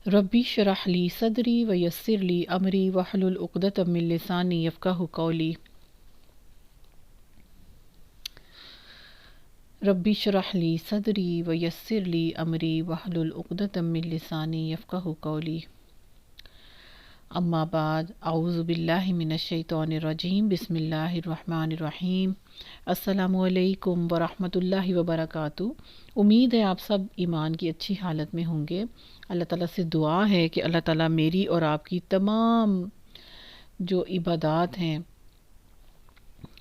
ربی اشرح لی صدری ویسر لی امری واحلل عقدۃ من لسانی یفقہوا قولی۔ ربی اشرح لی صدری ویسر لی امری واحلل عقدۃ من لسانی یفقہوا قولی۔ اما بعد، اعوذ باللہ من الشیطان الرجیم، بسم اللہ الرحمن الرحیم۔ السلام علیکم ورحمۃ اللہ وبرکاتہ۔ امید ہے آپ سب ایمان کی اچھی حالت میں ہوں گے۔ اللہ تعالیٰ سے دعا ہے کہ اللہ تعالیٰ میری اور آپ کی تمام جو عبادات ہیں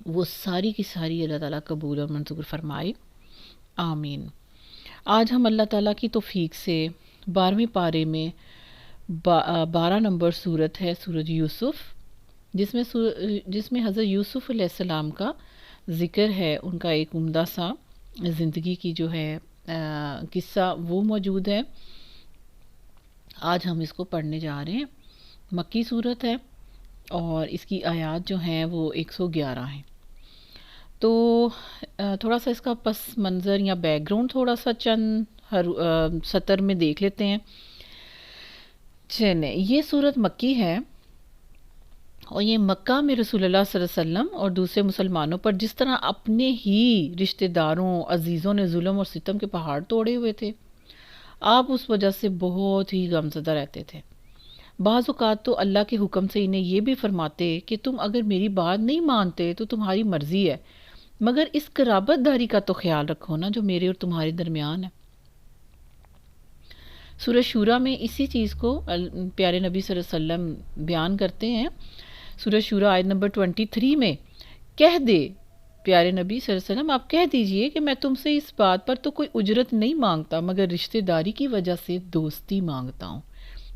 وہ ساری کی ساری اللہ تعالیٰ قبول اور منظور فرمائے، آمین۔ آج ہم اللہ تعالیٰ کی توفیق سے 12ویں پارے میں 12 نمبر صورت ہے سورۃ یوسف، جس میں حضرت یوسف علیہ السلام کا ذکر ہے، ان کا ایک عمدہ سا زندگی کی جو ہے قصہ وہ موجود ہے۔ آج ہم اس کو پڑھنے جا رہے ہیں۔ مکی صورت ہے اور اس کی آیات جو ہیں وہ 111 ہیں۔ تو تھوڑا سا اس کا پس منظر یا بیک گراؤنڈ تھوڑا سا چند سطر میں دیکھ لیتے ہیں۔ چلیں، یہ صورت مکی ہے اور یہ مکہ میں رسول اللہ صلی اللہ علیہ وسلم اور دوسرے مسلمانوں پر جس طرح اپنے ہی رشتہ داروں عزیزوں نے ظلم اور ستم کے پہاڑ توڑے ہوئے تھے، آپ اس وجہ سے بہت ہی غمزدہ رہتے تھے۔ بعض اوقات تو اللہ کے حکم سے انہیں یہ بھی فرماتے کہ تم اگر میری بات نہیں مانتے تو تمہاری مرضی ہے، مگر اس قرابت داری کا تو خیال رکھو نا جو میرے اور تمہارے درمیان ہے۔ سورہ شورا میں اسی چیز کو پیارے نبی صلی اللہ علیہ وسلم بیان کرتے ہیں۔ سورہ شورا آیت نمبر 23 میں کہہ دے پیارے نبی صلی اللہ علیہ وسلم، آپ کہہ دیجئے کہ میں تم سے اس بات پر تو کوئی اجرت نہیں مانگتا، مگر رشتہ داری کی وجہ سے دوستی مانگتا ہوں،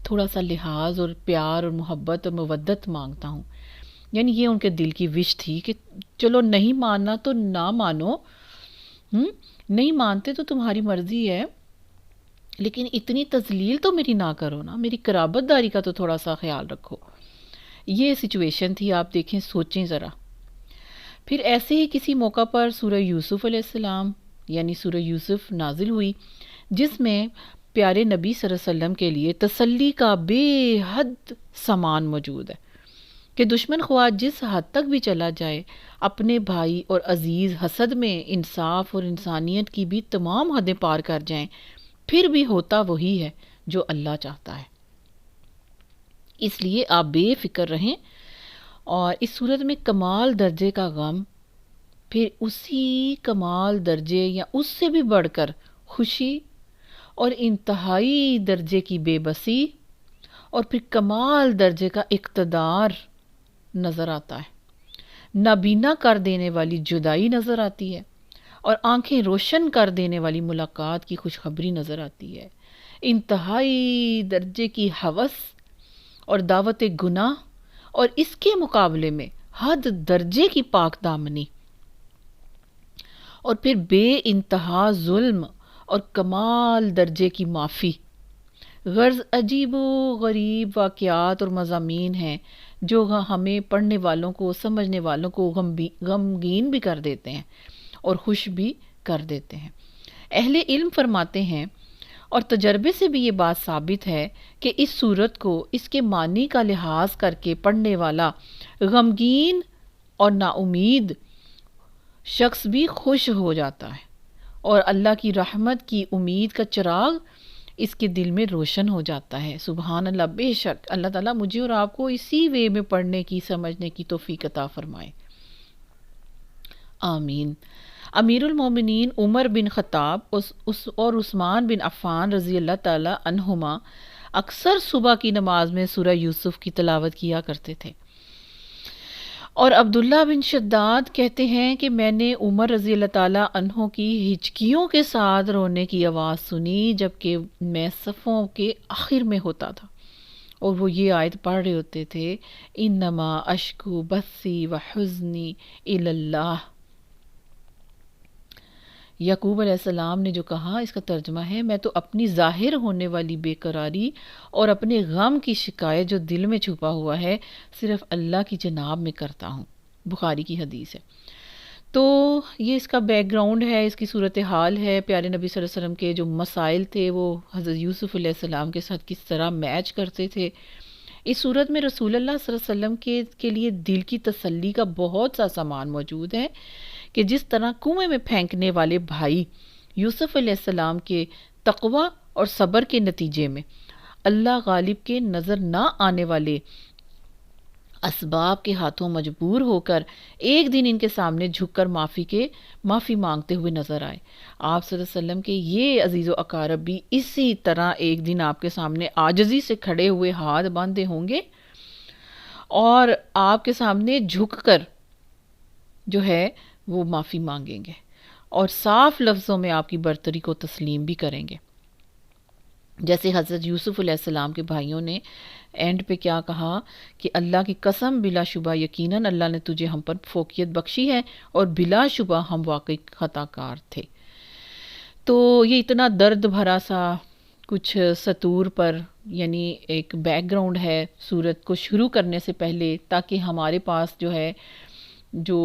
تھوڑا سا لحاظ اور پیار اور محبت اور مودت مانگتا ہوں۔ یعنی یہ ان کے دل کی وش تھی کہ چلو نہیں ماننا تو نہ مانو، نہیں مانتے تو تمہاری مرضی ہے، لیکن اتنی تذلیل تو میری نہ کرو نا، میری قرابت داری کا تو تھوڑا سا خیال رکھو۔ یہ سچویشن تھی، آپ دیکھیں، سوچیں ذرا۔ پھر ایسے ہی کسی موقع پر سورہ یوسف علیہ السلام یعنی سورہ یوسف نازل ہوئی، جس میں پیارے نبی صلی اللہ علیہ وسلم کے لیے تسلی کا بے حد سامان موجود ہے کہ دشمن خواہ جس حد تک بھی چلا جائے، اپنے بھائی اور عزیز حسد میں انصاف اور انسانیت کی بھی تمام حدیں پار کر جائیں، پھر بھی ہوتا وہی ہے جو اللہ چاہتا ہے۔ اس لیے آپ بے فکر رہیں، اور اس صورت میں کمال درجے کا غم، پھر اسی کمال درجے یا اس سے بھی بڑھ کر خوشی، اور انتہائی درجے کی بے بسی، اور پھر کمال درجے کا اقتدار نظر آتا ہے۔ نابینا کر دینے والی جدائی نظر آتی ہے، اور آنکھیں روشن کر دینے والی ملاقات کی خوشخبری نظر آتی ہے۔ انتہائی درجے کی ہوس اور دعوت گناہ، اور اس کے مقابلے میں حد درجے کی پاک دامنی، اور پھر بے انتہا ظلم اور کمال درجے کی معافی۔ غرض عجیب و غریب واقعات اور مضامین ہیں جو ہمیں پڑھنے والوں کو، سمجھنے والوں کو غمگین بھی کر دیتے ہیں اور خوش بھی کر دیتے ہیں۔ اہل علم فرماتے ہیں، اور تجربے سے بھی یہ بات ثابت ہے، کہ اس صورت کو اس کے معنی کا لحاظ کر کے پڑھنے والا غمگین اور نا امید شخص بھی خوش ہو جاتا ہے، اور اللہ کی رحمت کی امید کا چراغ اس کے دل میں روشن ہو جاتا ہے۔ سبحان اللہ، بے شک اللہ تعالیٰ مجھے اور آپ کو اسی وے میں پڑھنے کی، سمجھنے کی توفیق عطا فرمائے، آمین۔ امیر المومنین عمر بن خطاب اور عثمان بن عفان رضی اللہ تعالی عنہما اکثر صبح کی نماز میں سورہ یوسف کی تلاوت کیا کرتے تھے، اور عبداللہ بن شداد کہتے ہیں کہ میں نے عمر رضی اللہ تعالی عنہ کی ہچکیوں کے ساتھ رونے کی آواز سنی جبکہ میں صفوں کے آخر میں ہوتا تھا، اور وہ یہ آیت پڑھ رہے ہوتے تھے، انما اشکو بثی وحزنی الی اللہ۔ یعقوب علیہ السلام نے جو کہا، اس کا ترجمہ ہے، میں تو اپنی ظاہر ہونے والی بے قراری اور اپنے غم کی شکایت جو دل میں چھپا ہوا ہے صرف اللہ کی جناب میں کرتا ہوں۔ بخاری کی حدیث ہے۔ تو یہ اس کا بیک گراؤنڈ ہے، اس کی صورتحال ہے، پیارے نبی صلی اللہ علیہ وسلم کے جو مسائل تھے وہ حضرت یوسف علیہ السلام کے ساتھ کس طرح میچ کرتے تھے۔ اس صورت میں رسول اللہ صلی اللہ علیہ وسلم کے لیے دل کی تسلی کا بہت سا سامان موجود ہے، کہ جس طرح کنویں میں پھینکنے والے بھائی یوسف علیہ السلام کے تقوی اور صبر کے نتیجے میں اللہ غالب کے نظر نہ آنے والے اسباب کے ہاتھوں مجبور ہو کر ایک دن ان کے سامنے جھک کر معافی مانگتے ہوئے نظر آئے۔ آپ صلی اللہ علیہ وسلم کے یہ عزیز و اقارب بھی اسی طرح ایک دن آپ کے سامنے عاجزی سے کھڑے ہوئے ہاتھ باندھے ہوں گے اور آپ کے سامنے جھک کر جو ہے وہ معافی مانگیں گے اور صاف لفظوں میں آپ کی برتری کو تسلیم بھی کریں گے، جیسے حضرت یوسف علیہ السلام کے بھائیوں نے اینڈ پہ کیا کہا کہ اللہ کی قسم بلا شبہ یقیناً اللہ نے تجھے ہم پر فوقیت بخشی ہے اور بلا شبہ ہم واقعی خطا کار تھے۔ تو یہ اتنا درد بھرا سا کچھ سطور پر یعنی ایک بیک گراؤنڈ ہے سورت کو شروع کرنے سے پہلے، تاکہ ہمارے پاس جو ہے جو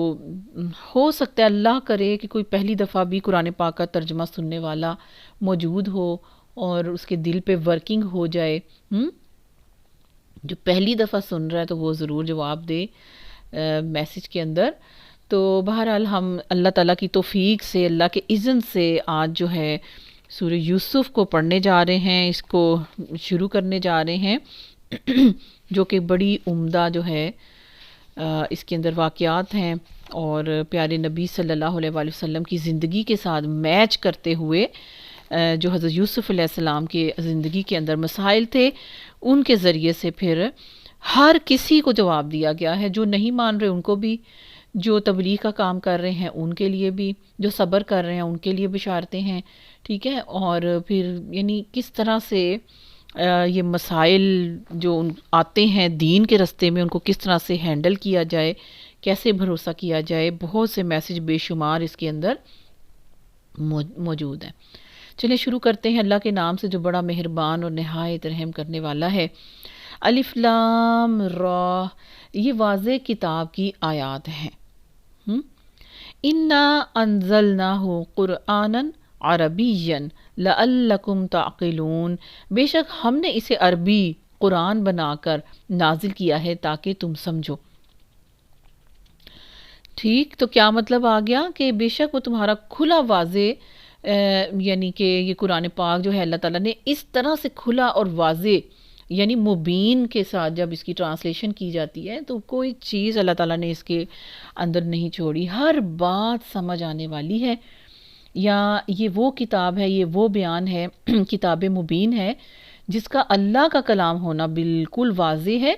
ہو سکتا ہے اللہ کرے کہ کوئی پہلی دفعہ بھی قرآن پاک کا ترجمہ سننے والا موجود ہو اور اس کے دل پہ ورکنگ ہو جائے، جو پہلی دفعہ سن رہا ہے تو وہ ضرور جواب دے میسج کے اندر۔ تو بہرحال ہم اللہ تعالیٰ کی توفیق سے، اللہ کے اذن سے آج جو ہے سورہ یوسف کو پڑھنے جا رہے ہیں، اس کو شروع کرنے جا رہے ہیں، جو کہ بڑی عمدہ جو ہے اس کے اندر واقعات ہیں اور پیارے نبی صلی اللہ علیہ وآلہ وسلم کی زندگی کے ساتھ میچ کرتے ہوئے جو حضرت یوسف علیہ السلام کے زندگی کے اندر مسائل تھے ان کے ذریعے سے پھر ہر کسی کو جواب دیا گیا ہے، جو نہیں مان رہے ان کو بھی، جو تبلیغ کا کام کر رہے ہیں ان کے لیے بھی، جو صبر کر رہے ہیں ان کے لیے بشارتیں ہیں، ٹھیک ہے۔ اور پھر یعنی کس طرح سے یہ مسائل جو آتے ہیں دین کے رستے میں ان کو کس طرح سے ہینڈل کیا جائے، کیسے بھروسہ کیا جائے، بہت سے میسج بے شمار اس کے اندر موجود ہیں۔ چلیں شروع کرتے ہیں اللہ کے نام سے جو بڑا مہربان اور نہایت رحم کرنے والا ہے۔ الف لام را، یہ واضح کتاب کی آیات ہیں۔ انا انزلناہ قرآنا عربیا لعلکم تعقلون، بے شک ہم نے اسے عربی قرآن بنا کر نازل کیا ہے تاکہ تم سمجھو۔ ٹھیک، تو کیا مطلب آ گیا کہ بے شک وہ تمہارا کھلا واضح یعنی کہ یہ قرآن پاک جو ہے اللہ تعالیٰ نے اس طرح سے کھلا اور واضح یعنی مبین کے ساتھ جب اس کی ٹرانسلیشن کی جاتی ہے تو کوئی چیز اللہ تعالیٰ نے اس کے اندر نہیں چھوڑی، ہر بات سمجھ آنے والی ہے۔ یا یہ وہ کتاب ہے، یہ وہ بیان ہے، کتاب مبین ہے جس کا اللہ کا کلام ہونا بالکل واضح ہے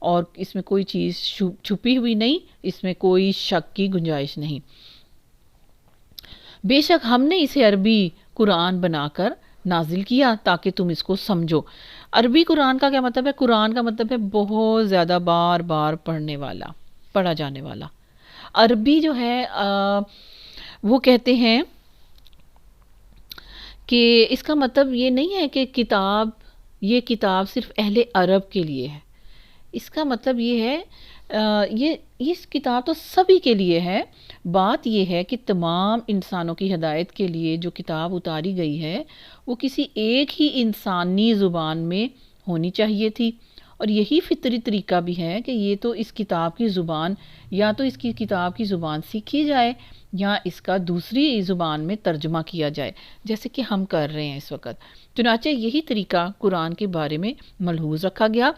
اور اس میں کوئی چیز چھپی ہوئی نہیں، اس میں کوئی شک کی گنجائش نہیں۔ بے شک ہم نے اسے عربی قرآن بنا کر نازل کیا تاکہ تم اس کو سمجھو۔ عربی قرآن کا کیا مطلب ہے؟ قرآن کا مطلب ہے بہت زیادہ بار بار پڑھا جانے والا۔ عربی جو ہے وہ کہتے ہیں کہ اس کا مطلب یہ نہیں ہے کہ یہ کتاب صرف اہل عرب کے لیے ہے، اس کا مطلب یہ ہے یہ کتاب تو سبھی کے لیے ہے۔ بات یہ ہے کہ تمام انسانوں کی ہدایت کے لیے جو کتاب اتاری گئی ہے وہ کسی ایک ہی انسانی زبان میں ہونی چاہیے تھی، اور یہی فطری طریقہ بھی ہے کہ یہ تو اس کتاب کی زبان یا تو اس کی کتاب کی زبان سیکھی جائے یا اس کا دوسری زبان میں ترجمہ کیا جائے، جیسے کہ ہم کر رہے ہیں اس وقت۔ چنانچہ یہی طریقہ قرآن کے بارے میں ملحوظ رکھا گیا،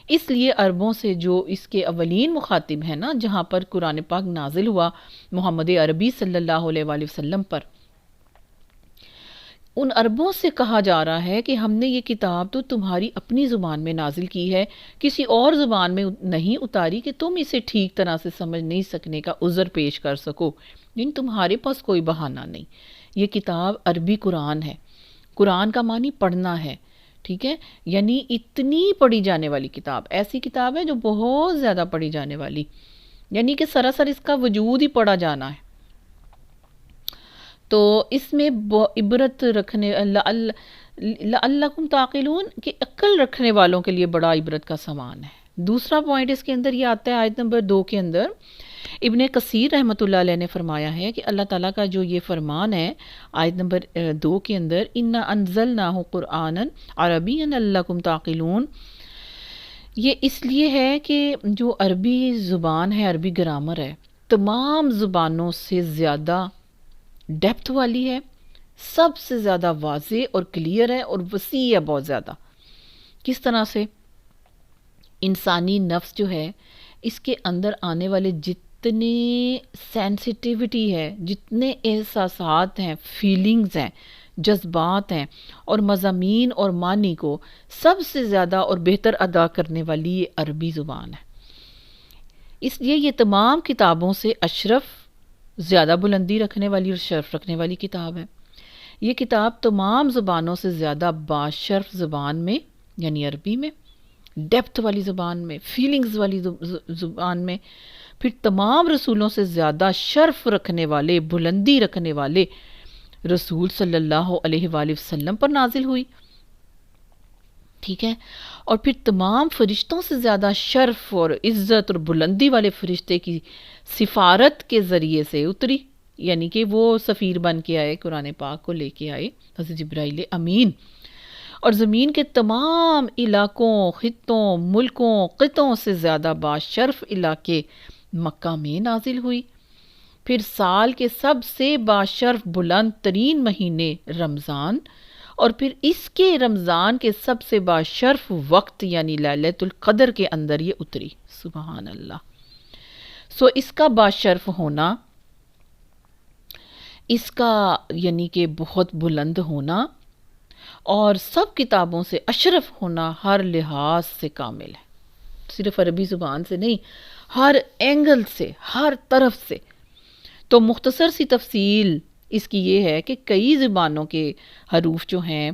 اس لیے عربوں سے جو اس کے اولین مخاطب ہیں نا، جہاں پر قرآن پاک نازل ہوا محمد عربی صلی اللہ علیہ وآلہ وسلم پر، ان عربوں سے کہا جا رہا ہے کہ ہم نے یہ کتاب تو تمہاری اپنی زبان میں نازل کی ہے، کسی اور زبان میں نہیں اتاری کہ تم اسے ٹھیک طرح سے سمجھ نہیں سکنے کا عذر پیش کر سکو، یعنی تمہارے پاس کوئی بہانہ نہیں۔ یہ کتاب عربی قرآن ہے، قرآن کا معنی پڑھنا ہے، ٹھیک ہے، یعنی اتنی پڑھی جانے والی کتاب، ایسی کتاب ہے جو بہت زیادہ پڑھی جانے والی، یعنی کہ سراسر اس کا وجود ہی پڑھا جانا ہے۔ تو اس میں عبرت رکھنے لعلکم تعقلون کہ عقل رکھنے والوں کے لیے بڑا عبرت کا سامان ہے۔ دوسرا پوائنٹ اس کے اندر یہ آتا ہے آیت نمبر 2 کے اندر ابن کثیر رحمۃ اللہ علیہ نے فرمایا ہے کہ اللہ تعالیٰ کا جو یہ فرمان ہے آیت نمبر 2 کے اندر، اِنَّا أَنزَلْنَاهُ قُرْآنًا عَرَبِيًّا لَعَلَّكُمْ تَعْقِلُونَ، یہ اس لیے ہے کہ جو عربی زبان ہے، عربی گرامر ہے، تمام زبانوں سے زیادہ ڈیپتھ والی ہے، سب سے زیادہ واضح اور کلیئر ہے اور وسیع ہے بہت زیادہ۔ کس طرح سے؟ انسانی نفس جو ہے، اس کے اندر آنے والے جتنے سینسٹیوٹی ہے، جتنے احساسات ہیں، فیلنگز ہیں، جذبات ہیں اور مضامین اور معنی کو سب سے زیادہ اور بہتر ادا کرنے والی یہ عربی زبان ہے۔ اس لیے یہ تمام کتابوں سے اشرف، زیادہ بلندی رکھنے والی اور شرف رکھنے والی کتاب ہے۔ یہ کتاب تمام زبانوں سے زیادہ باشرف زبان میں، یعنی عربی میں، ڈیپتھ والی زبان میں، فیلنگز والی زبان میں، پھر تمام رسولوں سے زیادہ شرف رکھنے والے، بلندی رکھنے والے رسول صلی اللہ علیہ وآلہ وسلم پر نازل ہوئی، ٹھیک ہے، اور پھر تمام فرشتوں سے زیادہ شرف اور عزت اور بلندی والے فرشتے کی سفارت کے ذریعے سے اتری، یعنی کہ وہ سفیر بن کے آئے، قرآن پاک کو لے کے آئے حضرت جبرائیل امین، اور زمین کے تمام علاقوں، خطوں، ملکوں، قطعوں سے زیادہ باشرف علاقے مکہ میں نازل ہوئی۔ پھر سال کے سب سے باشرف بلند ترین مہینے رمضان، اور پھر اس کے رمضان کے سب سے باشرف وقت یعنی لیلۃ القدر کے اندر یہ اتری۔ سبحان اللہ۔ اس کا باشرف ہونا، اس کا یعنی کہ بہت بلند ہونا اور سب کتابوں سے اشرف ہونا ہر لحاظ سے کامل ہے، صرف عربی زبان سے نہیں، ہر اینگل سے، ہر طرف سے۔ تو مختصر سی تفصیل اس کی یہ ہے کہ کئی زبانوں کے حروف جو ہیں،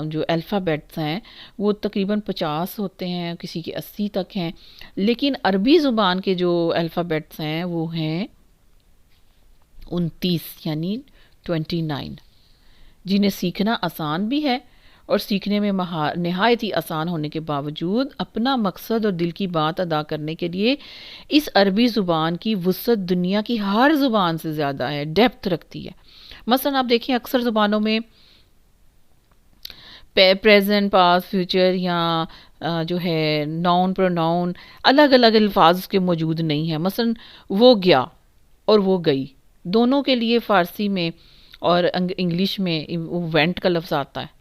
جو الفابیٹس ہیں، وہ تقریباً 50 ہوتے ہیں، کسی کے 80 تک ہیں، لیکن عربی زبان کے جو الفابیٹس ہیں وہ ہیں 29 یعنی 29، جنہیں سیکھنا آسان بھی ہے اور سیکھنے میں نہایت ہی آسان ہونے کے باوجود اپنا مقصد اور دل کی بات ادا کرنے کے لیے اس عربی زبان کی وسعت دنیا کی ہر زبان سے زیادہ ہے، ڈیپتھ رکھتی ہے۔ مثلا آپ دیکھیں اکثر زبانوں میں پریزنٹ، پاسٹ، فیوچر یا جو ہے ناؤن، پروناؤن، الگ الگ الفاظ اس کے موجود نہیں ہیں۔ مثلا وہ گیا اور وہ گئی، دونوں کے لیے فارسی میں اور انگلش میں وینٹ کا لفظ آتا ہے،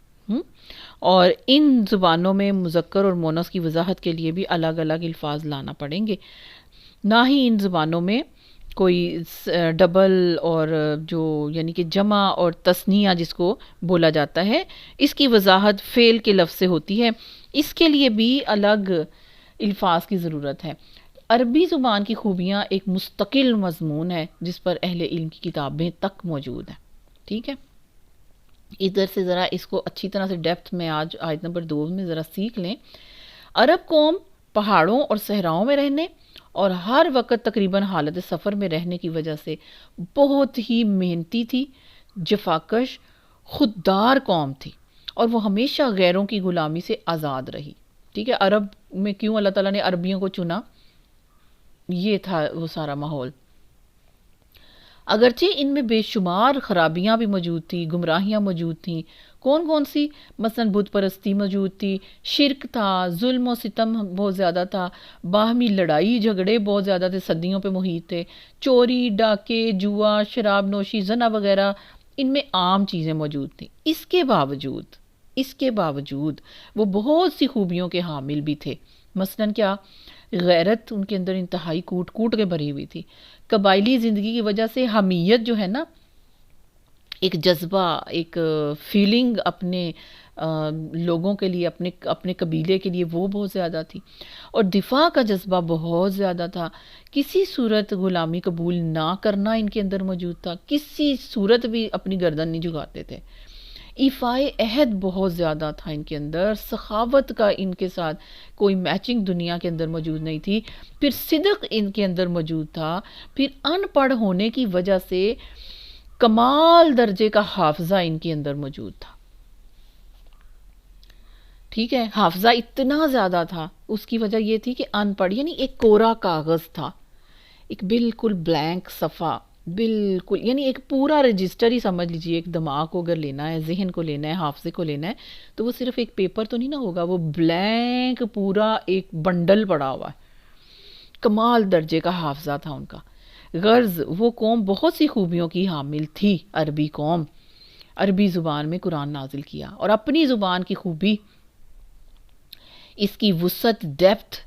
اور ان زبانوں میں مذکر اور مونس کی وضاحت کے لیے بھی الگ الگ الفاظ لانا پڑیں گے۔ نہ ہی ان زبانوں میں کوئی ڈبل اور جو یعنی کہ جمع اور تثنیہ جس کو بولا جاتا ہے، اس کی وضاحت فعل کے لفظ سے ہوتی ہے، اس کے لیے بھی الگ الفاظ کی ضرورت ہے۔ عربی زبان کی خوبیاں ایک مستقل مضمون ہے جس پر اہل علم کی کتابیں تک موجود ہیں، ٹھیک ہے۔ ادھر سے ذرا اس کو اچھی طرح سے ڈیپتھ میں آج آیت نمبر 2 میں ذرا سیکھ لیں۔ عرب قوم پہاڑوں اور صحراؤں میں رہنے اور ہر وقت تقریباً حالت سفر میں رہنے کی وجہ سے بہت ہی محنتی تھی، جفاکش، خوددار قوم تھی، اور وہ ہمیشہ غیروں کی غلامی سے آزاد رہی، ٹھیک ہے۔ عرب میں کیوں اللہ تعالیٰ نے عربیوں کو چنا؟ یہ تھا وہ سارا ماحول۔ اگرچہ ان میں بے شمار خرابیاں بھی موجود تھیں، گمراہیاں موجود تھیں۔ کون کون سی؟ مثلا بت پرستی موجود تھی، شرک تھا، ظلم و ستم بہت زیادہ تھا، باہمی لڑائی جھگڑے بہت زیادہ تھے، صدیوں پہ محیط تھے، چوری، ڈاکے، جوا، شراب نوشی، زنا وغیرہ ان میں عام چیزیں موجود تھیں۔ اس کے باوجود وہ بہت سی خوبیوں کے حامل بھی تھے۔ مثلا کیا؟ غیرت ان کے اندر انتہائی کوٹ کوٹ کے بھری ہوئی تھی۔ قبائلی زندگی کی وجہ سے حمیت جو ہے نا، ایک جذبہ، ایک فیلنگ اپنے لوگوں کے لیے، اپنے قبیلے کے لیے وہ بہت زیادہ تھی، اور دفاع کا جذبہ بہت زیادہ تھا۔ کسی صورت غلامی قبول نہ کرنا ان کے اندر موجود تھا، کسی صورت بھی اپنی گردن نہیں جھکاتے تھے۔ ایفائے عہد بہت زیادہ تھا ان کے اندر، سخاوت کا ان کے ساتھ کوئی میچنگ دنیا کے اندر موجود نہیں تھی۔ پھر صدق ان کے اندر موجود تھا، پھر ان پڑھ ہونے کی وجہ سے کمال درجے کا حافظہ ان کے اندر موجود تھا، ٹھیک ہے۔ حافظہ اتنا زیادہ تھا، اس کی وجہ یہ تھی کہ ان پڑھ یعنی ایک کورا کاغذ تھا، ایک بالکل بلینک صفحہ، بالکل یعنی ایک پورا رجسٹر ہی سمجھ لیجئے، ایک دماغ کو اگر لینا ہے، ذہن کو لینا ہے، حافظے کو لینا ہے، تو وہ صرف ایک پیپر تو نہیں نہ ہوگا، وہ بلینک پورا ایک بنڈل پڑا ہوا ہے۔ کمال درجے کا حافظہ تھا ان کا۔ غرض وہ قوم بہت سی خوبیوں کی حامل تھی، عربی قوم، عربی زبان میں قرآن نازل کیا، اور اپنی زبان کی خوبی، اس کی وسعت، ڈیپتھ،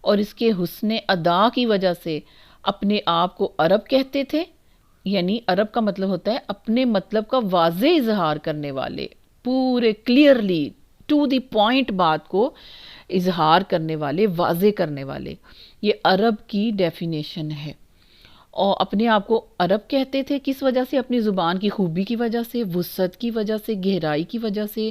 اور اس کے حسن ادا کی وجہ سے اپنے آپ کو عرب کہتے تھے، یعنی عرب کا مطلب ہوتا ہے اپنے مطلب کا واضح اظہار کرنے والے، پورے کلیئرلی ٹو دی پوائنٹ بات کو اظہار کرنے والے، واضح کرنے والے، یہ عرب کی ڈیفینیشن ہے۔ اور اپنے آپ کو عرب کہتے تھے کس وجہ سے؟ اپنی زبان کی خوبی کی وجہ سے، وسعت کی وجہ سے، گہرائی کی وجہ سے،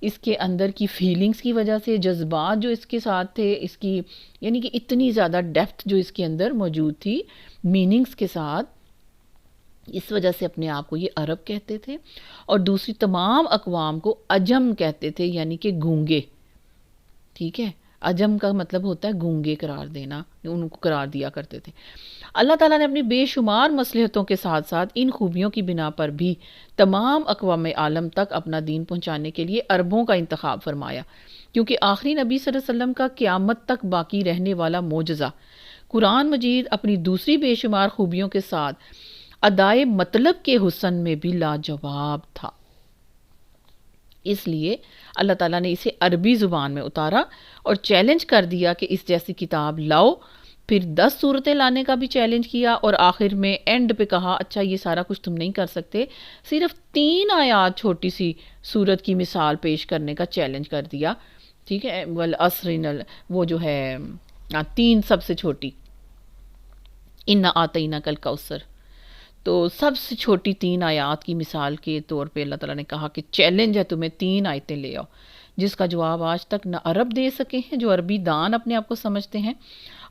اس کے اندر کی فیلنگز کی وجہ سے، جذبات جو اس کے ساتھ تھے، اس کی یعنی کہ اتنی زیادہ ڈیپتھ جو اس کے اندر موجود تھی میننگز کے ساتھ، اس وجہ سے اپنے آپ کو یہ عرب کہتے تھے۔ اور دوسری تمام اقوام کو عجم کہتے تھے، یعنی کہ گونگے، ٹھیک ہے؟ عجم کا مطلب ہوتا ہے گونگے قرار دینا، ان کو قرار دیا کرتے تھے۔ اللہ تعالیٰ نے اپنی بے شمار مصلحتوں کے ساتھ ساتھ ان خوبیوں کی بنا پر بھی تمام اقوام عالم تک اپنا دین پہنچانے کے لیے عربوں کا انتخاب فرمایا، کیونکہ آخری نبی صلی اللہ علیہ وسلم کا قیامت تک باقی رہنے والا معجزہ قرآن مجید اپنی دوسری بے شمار خوبیوں کے ساتھ ادائے مطلب کے حسن میں بھی لاجواب تھا۔ اس لیے اللہ تعالیٰ نے اسے عربی زبان میں اتارا اور چیلنج کر دیا کہ اس جیسی کتاب لاؤ، پھر 10 صورتیں لانے کا بھی چیلنج کیا، اور آخر میں اینڈ پہ کہا اچھا یہ سارا کچھ تم نہیں کر سکتے، صرف 3 آیات چھوٹی سی صورت کی مثال پیش کرنے کا چیلنج کر دیا، ٹھیک ہے؟ والعصر، وہ جو ہے 3 سب سے چھوٹی، انا آتیناک الکوثر، تو سب سے چھوٹی 3 آیات کی مثال کے طور پہ اللہ تعالیٰ نے کہا کہ چیلنج ہے تمہیں 3 آیتیں لے آؤ، جس کا جواب آج تک نہ عرب دے سکے ہیں جو عربی دان اپنے آپ کو سمجھتے ہیں،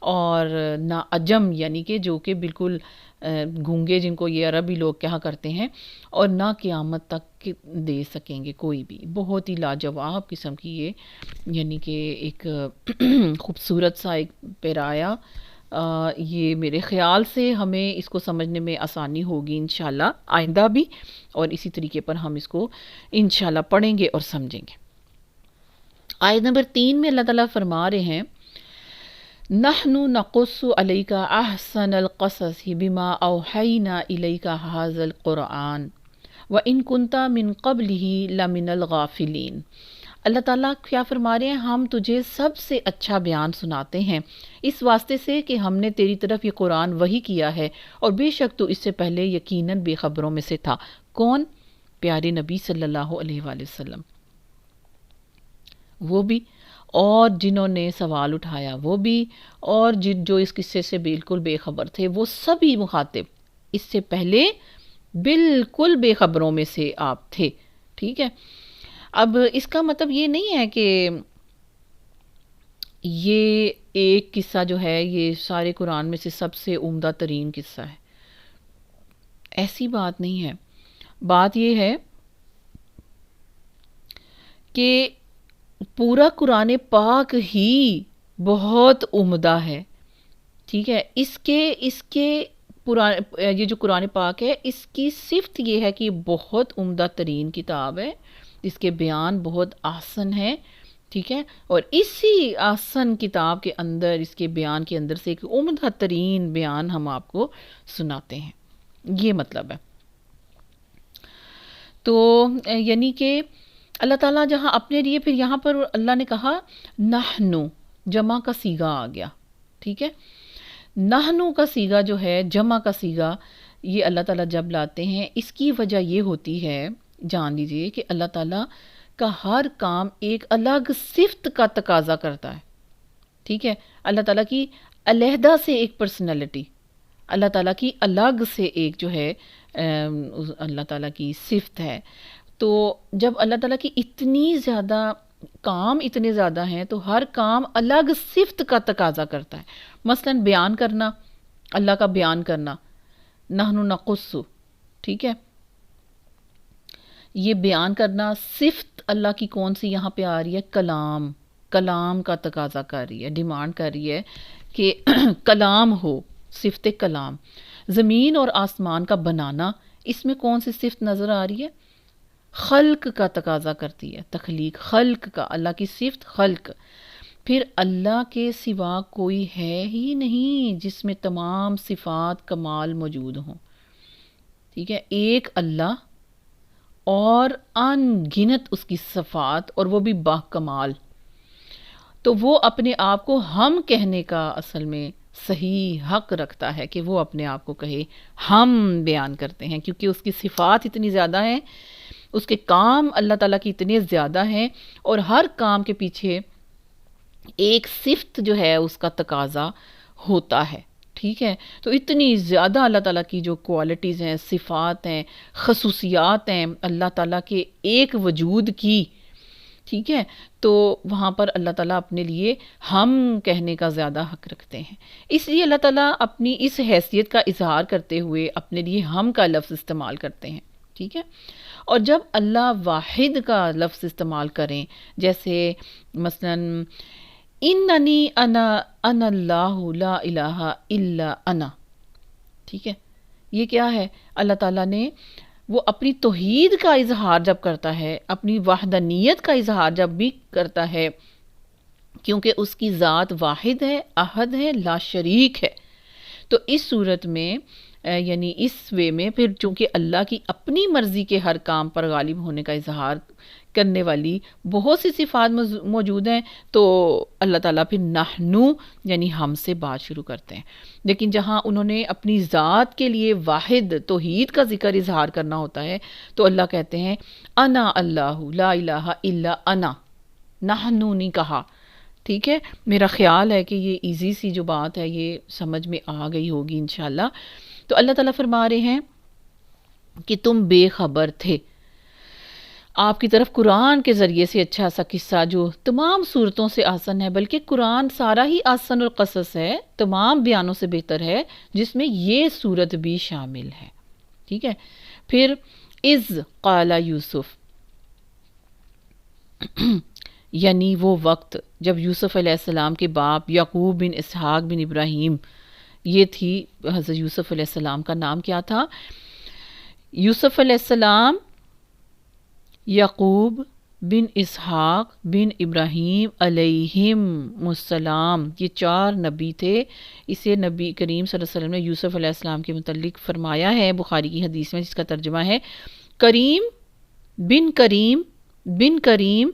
اور نہ عجم یعنی کہ جو کہ بالکل گونگے جن کو یہ عربی لوگ کہا کرتے ہیں، اور نہ قیامت تک دے سکیں گے کوئی بھی۔ بہت ہی لاجواب قسم کی یہ یعنی کہ ایک خوبصورت سا ایک پیرایا، یہ میرے خیال سے ہمیں اس کو سمجھنے میں آسانی ہوگی انشاءاللہ آئندہ بھی، اور اسی طریقے پر ہم اس کو انشاءاللہ پڑھیں گے اور سمجھیں گے۔ آیت نمبر 3 میں اللہ تعالیٰ فرما رہے ہیں نحن نقص علیک احسن القصص بما اوحینا الیک ھذا القرآن وان کنت من قبلہ لمن الغافلین۔ اللہ تعالیٰ کیا فرما رہے ہیں؟ ہم تجھے سب سے اچھا بیان سناتے ہیں اس واسطے سے کہ ہم نے تیری طرف یہ قرآن وحی کیا ہے، اور بے شک تو اس سے پہلے یقیناً بے خبروں میں سے تھا۔ کون؟ پیارے نبی صلی اللہ علیہ وآلہ وسلم، وہ بھی، اور جنہوں نے سوال اٹھایا وہ بھی، اور جو اس قصے سے بالکل بے خبر تھے وہ سبھی مخاطب اس سے پہلے بالکل بے خبروں میں سے آپ تھے، ٹھیک ہے؟ اب اس کا مطلب یہ نہیں ہے کہ یہ ایک قصہ جو ہے یہ سارے قرآن میں سے سب سے عمدہ ترین قصہ ہے، ایسی بات نہیں ہے۔ بات یہ ہے کہ پورا قرآن پاک ہی بہت عمدہ ہے، ٹھیک ہے؟ اس کے یہ جو قرآن پاک ہے اس کی صفت یہ ہے کہ یہ بہت عمدہ ترین کتاب ہے، اس کے بیان بہت آسن ہیں، ٹھیک ہے؟ اور اسی آسن کتاب کے اندر، اس کے بیان کے اندر سے ایک عمدہ ترین بیان ہم آپ کو سناتے ہیں، یہ مطلب ہے۔ تو یعنی کہ اللہ تعالیٰ جہاں اپنے لیے، پھر یہاں پر اللہ نے کہا نحنو، جمع کا صیغہ آ گیا، ٹھیک ہے؟ نحنو کا صیغہ جو ہے، جمع کا صیغہ، یہ اللہ تعالیٰ جب لاتے ہیں اس کی وجہ یہ ہوتی ہے، جان لیجئے کہ اللہ تعالیٰ کا ہر کام ایک الگ صفت کا تقاضا کرتا ہے، ٹھیک ہے؟ اللہ تعالیٰ کی علیحدہ سے ایک پرسنالٹی، اللہ تعالیٰ کی الگ سے ایک جو ہے اللہ تعالیٰ کی صفت ہے۔ تو جب اللہ تعالیٰ کی اتنی زیادہ کام اتنے زیادہ ہیں تو ہر کام الگ صفت کا تقاضا کرتا ہے۔ مثلا بیان کرنا، اللہ کا بیان کرنا، نحن نقص، ٹھیک ہے؟ یہ بیان کرنا صفت اللہ کی کون سی یہاں پہ آ رہی ہے؟ کلام، کلام کا تقاضا کر رہی ہے، ڈیمانڈ کر رہی ہے کہ کلام ہو، صفت کلام، زمین اور آسمان کا بنانا، اس میں کون سی صفت نظر آ رہی ہے؟ خلق کا تقاضا کرتی ہے، تخلیق، خلق کا، اللہ کی صفت خلق۔ پھر اللہ کے سوا کوئی ہے ہی نہیں جس میں تمام صفات کمال موجود ہوں، ٹھیک ہے، ایک اللہ اور ان گنت اس کی صفات، اور وہ بھی با کمال۔ تو وہ اپنے آپ کو ہم کہنے کا اصل میں صحیح حق رکھتا ہے کہ وہ اپنے آپ کو کہے، ہم بیان کرتے ہیں، کیونکہ اس کی صفات اتنی زیادہ ہیں، اس کے کام اللہ تعالیٰ کی اتنے زیادہ ہیں، اور ہر کام کے پیچھے ایک صفت جو ہے اس کا تقاضا ہوتا ہے، ٹھیک ہے۔ تو اتنی زیادہ اللہ تعالیٰ کی جو کوالٹیز ہیں، صفات ہیں، خصوصیات ہیں اللہ تعالیٰ کے ایک وجود کی، ٹھیک ہے، تو وہاں پر اللہ تعالیٰ اپنے لیے ہم کہنے کا زیادہ حق رکھتے ہیں۔ اس لیے اللہ تعالیٰ اپنی اس حیثیت کا اظہار کرتے ہوئے اپنے لیے ہم کا لفظ استعمال کرتے ہیں، ٹھیک ہے۔ اور جب اللہ واحد کا لفظ استعمال کریں، جیسے مثلاً اننی انا اللہ لا الہ الا انا، ٹھیک ہے، یہ کیا ہے؟ اللہ تعالیٰ نے وہ اپنی توحید کا اظہار جب کرتا ہے، اپنی وحدانیت کا اظہار جب بھی کرتا ہے، کیونکہ اس کی ذات واحد ہے، احد ہے، لا شریک ہے، تو اس صورت میں یعنی اس وے میں پھر چونکہ اللہ کی اپنی مرضی کے ہر کام پر غالب ہونے کا اظہار کرنے والی بہت سی صفات موجود ہیں، تو اللہ تعالیٰ پھر نحنو یعنی ہم سے بات شروع کرتے ہیں۔ لیکن جہاں انہوں نے اپنی ذات کے لیے واحد توحید کا ذکر اظہار کرنا ہوتا ہے تو اللہ کہتے ہیں انا اللہ لا الہ الا انا، نحنو نہیں کہا، ٹھیک ہے۔ میرا خیال ہے کہ یہ ایزی سی جو بات ہے یہ سمجھ میں آ گئی ہوگی انشاءاللہ۔ تو اللہ تعالیٰ فرما رہے ہیں کہ تم بے خبر تھے، آپ کی طرف قرآن کے ذریعے سے اچھا سا قصہ جو تمام صورتوں سے آسن ہے، بلکہ قرآن سارا ہی آسن القصص ہے، تمام بیانوں سے بہتر ہے، جس میں یہ صورت بھی شامل ہے، ٹھیک ہے۔ پھر اذ قال یوسف، یعنی وہ وقت جب یوسف علیہ السلام کے باپ یعقوب بن اسحاق بن ابراہیم، یہ تھی حضرت یوسف علیہ السلام کا نام کیا تھا؟ یوسف علیہ السلام، یعقوب بن اسحاق بن ابراہیم علیہم السلام، یہ 4 نبی تھے۔ اسے نبی کریم صلی اللہ علیہ وسلم نے یوسف علیہ السلام کے متعلق فرمایا ہے بخاری کی حدیث میں، جس کا ترجمہ ہے کریم بن کریم بن کریم،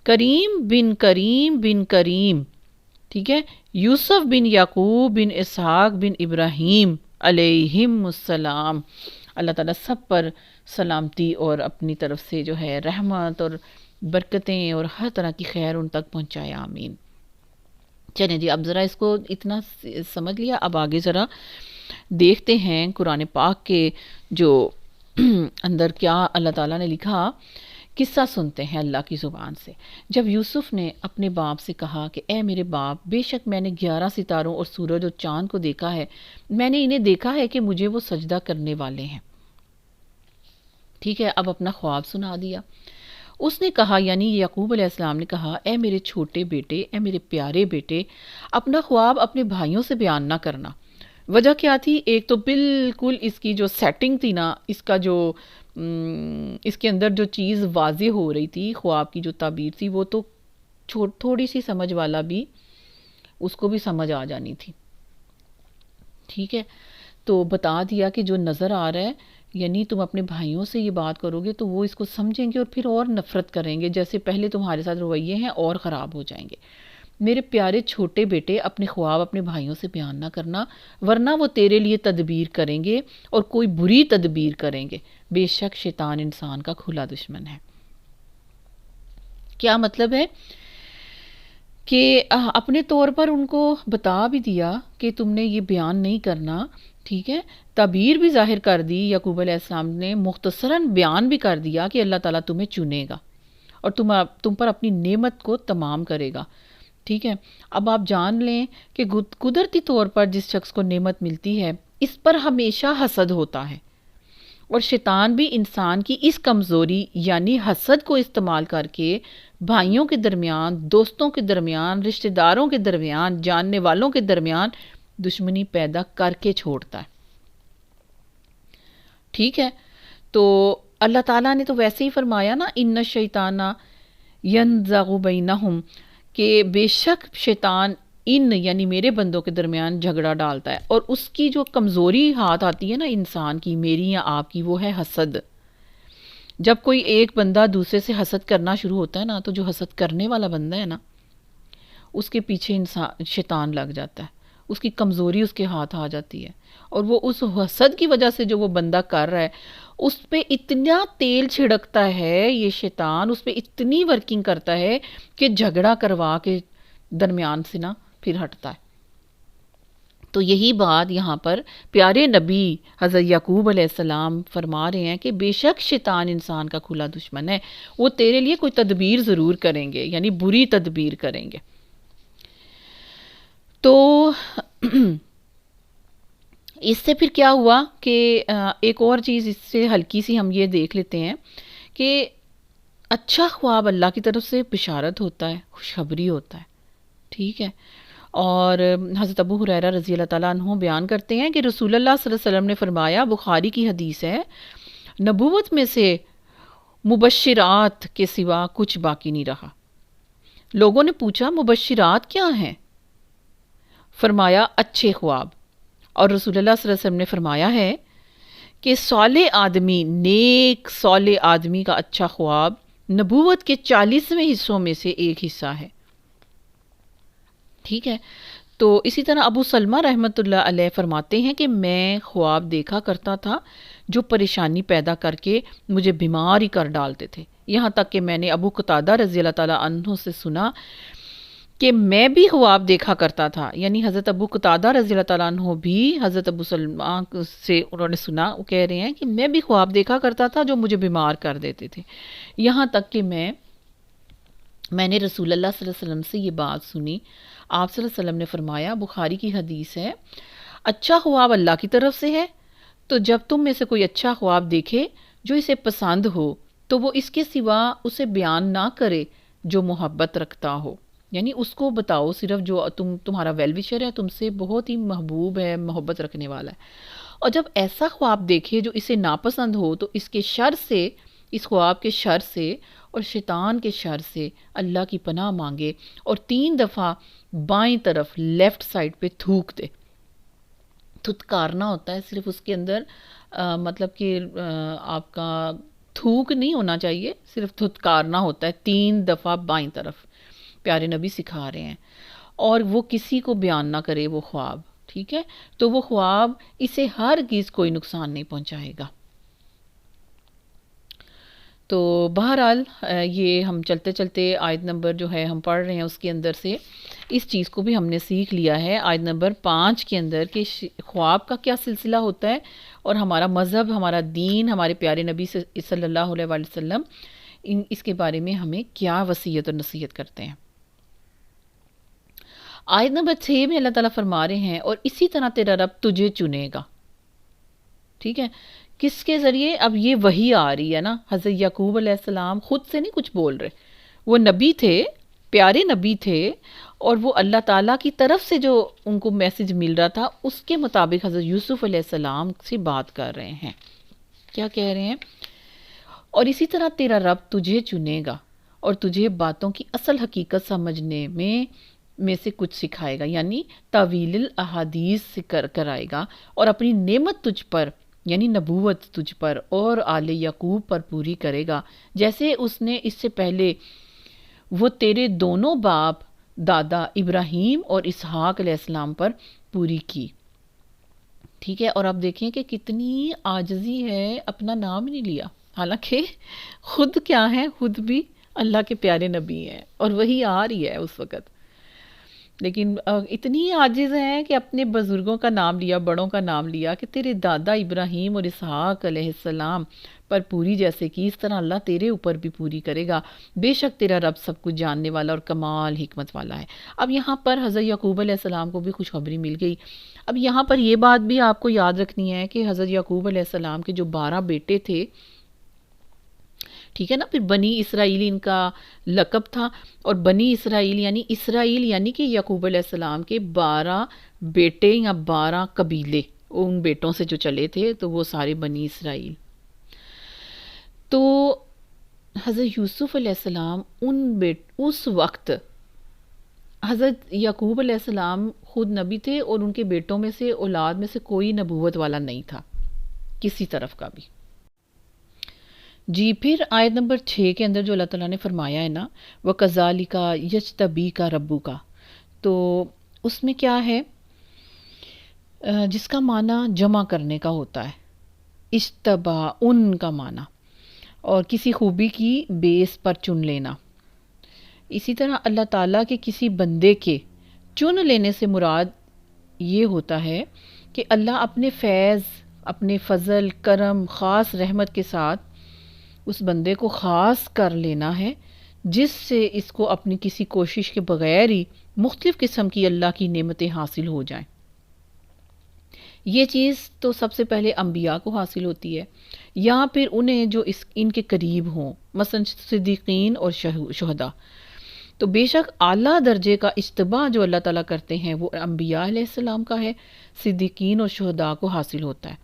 کریم بن کریم بن کریم، ٹھیک ہے، یوسف بن یعقوب بن اسحاق بن ابراہیم علیہم السلام۔ اللہ تعالیٰ سب پر سلامتی اور اپنی طرف سے جو ہے رحمت اور برکتیں اور ہر طرح کی خیر ان تک پہنچائے، آمین۔ چلیں جی، اب ذرا اس کو اتنا سمجھ لیا، اب آگے ذرا دیکھتے ہیں قرآن پاک کے جو اندر کیا اللہ تعالیٰ نے لکھا، قصہ سنتے ہیں اللہ کی زبان سے۔ جب یوسف نے اپنے باپ سے کہا کہ اے میرے باپ، بے شک میں نے 11 ستاروں اور سورج اور چاند کو دیکھا ہے، میں نے انہیں دیکھا ہے کہ مجھے وہ سجدہ کرنے والے ہیں، ٹھیک ہے، اب اپنا خواب سنا دیا۔ اس نے کہا، یعنی یعقوب علیہ السلام نے کہا، اے میرے چھوٹے بیٹے، اے میرے پیارے بیٹے، اپنا خواب اپنے بھائیوں سے بیان نہ کرنا۔ وجہ کیا تھی؟ ایک تو بالکل اس کی جو سیٹنگ تھی نا، اس کا جو اس کے اندر جو چیز واضح ہو رہی تھی، خواب کی جو تعبیر تھی، وہ تو تھوڑی سی سمجھ والا بھی اس کو بھی سمجھ آ جانی تھی، ٹھیک ہے۔ تو بتا دیا کہ جو نظر آ رہا ہے، یعنی تم اپنے بھائیوں سے یہ بات کرو گے تو وہ اس کو سمجھیں گے اور پھر اور نفرت کریں گے، جیسے پہلے تمہارے ساتھ رویے ہیں اور خراب ہو جائیں گے۔ میرے پیارے چھوٹے بیٹے، اپنے خواب اپنے بھائیوں سے بیان نہ کرنا، ورنہ وہ تیرے لیے تدبیر کریں گے اور کوئی بری تدبیر کریں گے، بے شک شیطان انسان کا کھلا دشمن ہے۔ کیا مطلب ہے کہ اپنے طور پر ان کو بتا بھی دیا کہ تم نے یہ بیان نہیں کرنا، ٹھیک ہے، تعبیر بھی ظاہر کر دی، یعقوب علیہ السلام نے مختصراً بیان بھی کر دیا کہ اللہ تعالیٰ تمہیں چنے گا اور تم پر اپنی نعمت کو تمام کرے گا، ٹھیک ہے۔ اب آپ جان لیں کہ قدرتی طور پر جس شخص کو نعمت ملتی ہے اس پر ہمیشہ حسد ہوتا ہے، اور شیطان بھی انسان کی اس کمزوری یعنی حسد کو استعمال کر کے بھائیوں کے درمیان، دوستوں کے درمیان، رشتہ داروں کے درمیان، جاننے والوں کے درمیان دشمنی پیدا کر کے چھوڑتا ہے. ٹھیک ہے، تو اللہ تعالیٰ نے تو ویسے ہی فرمایا نا، ان الشیطان ینزغ بینہم، کہ بے شک شیطان ان یعنی میرے بندوں کے درمیان جھگڑا ڈالتا ہے. اور اس کی جو کمزوری ہاتھ آتی ہے نا انسان کی، میری یا آپ کی، وہ ہے حسد. جب کوئی ایک بندہ دوسرے سے حسد کرنا شروع ہوتا ہے نا، تو جو حسد کرنے والا بندہ ہے نا، اس کے پیچھے انسان شیطان لگ جاتا ہے، اس کی کمزوری اس کے ہاتھ آ جاتی ہے، اور وہ اس حسد کی وجہ سے جو وہ بندہ کر رہا ہے اس پہ اتنا تیل چھڑکتا ہے یہ شیطان، اس پہ اتنی ورکنگ کرتا ہے کہ جھگڑا کروا کے درمیان سے نا پھر ہٹتا ہے. تو یہی بات یہاں پر پیارے نبی حضرت یعقوب علیہ السلام فرما رہے ہیں کہ بے شک شیطان انسان کا کھلا دشمن ہے، وہ تیرے لیے کوئی تدبیر ضرور کریں گے، یعنی بری تدبیر کریں گے. تو اس سے پھر کیا ہوا کہ ایک اور چیز اس سے ہلکی سی ہم یہ دیکھ لیتے ہیں کہ اچھا خواب اللہ کی طرف سے بشارت ہوتا ہے، خوشخبری ہوتا ہے. ٹھیک ہے، اور حضرت ابو ہریرہ رضی اللہ تعالیٰ عنہ بیان کرتے ہیں کہ رسول اللہ صلی اللہ علیہ وسلم نے فرمایا، بخاری کی حدیث ہے، نبوت میں سے مبشرات کے سوا کچھ باقی نہیں رہا. لوگوں نے پوچھا مبشرات کیا ہیں؟ فرمایا اچھے خواب. اور رسول اللہ صلی اللہ علیہ وسلم نے فرمایا ہے کہ صالح آدمی، نیک صالح آدمی کا اچھا خواب نبوت کے 40ویں حصوں میں سے ایک حصہ ہے. ٹھیک ہے، تو اسی طرح ابو سلمہ رحمۃ اللہ علیہ فرماتے ہیں کہ میں خواب دیکھا کرتا تھا جو پریشانی پیدا کر کے مجھے بیمار ہی کر ڈالتے تھے. یہاں تک کہ میں نے ابو قتادہ رضی اللہ تعالیٰ عنہ سے سنا کہ میں بھی خواب دیکھا کرتا تھا. یعنی حضرت ابو قتادہ رضی اللہ تعالیٰ عنہ بھی حضرت ابو سلمہ سے انہوں نے سنا، وہ کہہ رہے ہیں کہ میں بھی خواب دیکھا کرتا تھا جو مجھے بیمار کر دیتے تھے. یہاں تک کہ میں نے رسول اللہ صلی اللہ علیہ وسلم سے یہ بات سنی. آپ صلی اللہ علیہ وسلم نے فرمایا، بخاری کی حدیث ہے، اچھا خواب اللہ کی طرف سے ہے، تو جب تم میں سے کوئی اچھا خواب دیکھے جو اسے پسند ہو تو وہ اس کے سوا اسے بیان نہ کرے جو محبت رکھتا ہو. یعنی اس کو بتاؤ صرف جو تمہارا ویل وشر ہے، تم سے بہت ہی محبوب ہے، محبت رکھنے والا ہے. اور جب ایسا خواب دیکھے جو اسے ناپسند ہو تو اس کے شر سے، اس خواب کے شر سے اور شیطان کے شر سے اللہ کی پناہ مانگے، اور 3 دفعہ بائیں طرف لیفٹ سائڈ پہ تھوک دے. تھتکارنا ہوتا ہے صرف، اس کے اندر مطلب کہ آپ کا تھوک نہیں ہونا چاہیے، صرف تھتکارنا ہوتا ہے 3 دفعہ بائیں طرف. پیارے نبی سکھا رہے ہیں، اور وہ کسی کو بیان نہ کرے وہ خواب. ٹھیک ہے، تو وہ خواب اسے ہرگز کوئی نقصان نہیں پہنچائے گا. تو بہرحال یہ ہم چلتے چلتے آیت نمبر جو ہے ہم پڑھ رہے ہیں اس کے اندر سے اس چیز کو بھی ہم نے سیکھ لیا ہے آیت نمبر 5 کے اندر کہ خواب کا کیا سلسلہ ہوتا ہے، اور ہمارا مذہب، ہمارا دین، ہمارے پیارے نبی صلی اللہ علیہ وآلہ وسلم اس کے بارے میں ہمیں کیا وصیت اور نصیحت کرتے ہیں. آیت نمبر 6 میں اللہ تعالیٰ فرما رہے ہیں، اور اسی طرح تیرا رب تجھے چنے گا. ٹھیک ہے، کس کے ذریعے؟ اب یہ وحی آ رہی ہے نا، حضرت یعقوب علیہ السلام خود سے نہیں کچھ بول رہے، وہ نبی تھے، پیارے نبی تھے، اور وہ اللہ تعالیٰ کی طرف سے جو ان کو میسج مل رہا تھا اس کے مطابق حضرت یوسف علیہ السلام سے بات کر رہے ہیں. کیا کہہ رہے ہیں؟ اور اسی طرح تیرا رب تجھے چنے گا اور تجھے باتوں کی اصل حقیقت سمجھنے میں سے کچھ سکھائے گا، یعنی تعویل الاحادیث سے کرائے گا، اور اپنی نعمت تجھ پر یعنی نبوت تجھ پر اور آل یعقوب پر پوری کرے گا، جیسے اس نے اس سے پہلے وہ تیرے دونوں باپ دادا ابراہیم اور اسحاق علیہ السلام پر پوری کی. ٹھیک ہے، اور اب دیکھیں کہ کتنی عاجزی ہے، اپنا نام نہیں لیا، حالانکہ خود کیا ہے، خود بھی اللہ کے پیارے نبی ہیں اور وہی آ رہی ہے اس وقت، لیکن اتنی عاجز ہیں کہ اپنے بزرگوں کا نام لیا، بڑوں کا نام لیا کہ تیرے دادا ابراہیم اور اسحاق علیہ السلام پر پوری جیسے کی، اس طرح اللہ تیرے اوپر بھی پوری کرے گا، بے شک تیرا رب سب کچھ جاننے والا اور کمال حکمت والا ہے. اب یہاں پر حضرت یعقوب علیہ السلام کو بھی خوشخبری مل گئی. اب یہاں پر یہ بات بھی آپ کو یاد رکھنی ہے کہ حضرت یعقوب علیہ السلام کے جو 12 بیٹے تھے، ٹھیک ہے نا، پھر بنی اسرائیل ان کا لقب تھا، اور بنی اسرائیل یعنی کہ یعقوب علیہ السلام کے 12 بیٹے یا 12 قبیلے ان بیٹوں سے جو چلے تھے، تو وہ سارے بنی اسرائیل. تو حضرت یوسف علیہ السلام اس وقت حضرت یعقوب علیہ السلام خود نبی تھے، اور ان کے بیٹوں میں سے، اولاد میں سے کوئی نبوت والا نہیں تھا کسی طرف کا بھی. جی پھر آیت نمبر 6 کے اندر جو اللہ تعالیٰ نے فرمایا ہے نا، وَكَذَلِكَ يَجْتَبِيكَ رَبُّكَ، تو اس میں کیا ہے، جس کا معنی جمع کرنے کا ہوتا ہے، اجتبا ان کا معنی، اور کسی خوبی کی بیس پر چن لینا. اسی طرح اللہ تعالیٰ کے کسی بندے کے چن لینے سے مراد یہ ہوتا ہے کہ اللہ اپنے فیض، اپنے فضل، کرم، خاص رحمت کے ساتھ اس بندے کو خاص کر لینا ہے، جس سے اس کو اپنی کسی کوشش کے بغیر ہی مختلف قسم کی اللہ کی نعمتیں حاصل ہو جائیں. یہ چیز تو سب سے پہلے انبیاء کو حاصل ہوتی ہے، یا پھر انہیں جو ان کے قریب ہوں، مثلا صدیقین اور شہداء. تو بے شک اعلیٰ درجے کا اجتباء جو اللہ تعالیٰ کرتے ہیں وہ انبیاء علیہ السلام کا ہے، صدیقین اور شہداء کو حاصل ہوتا ہے.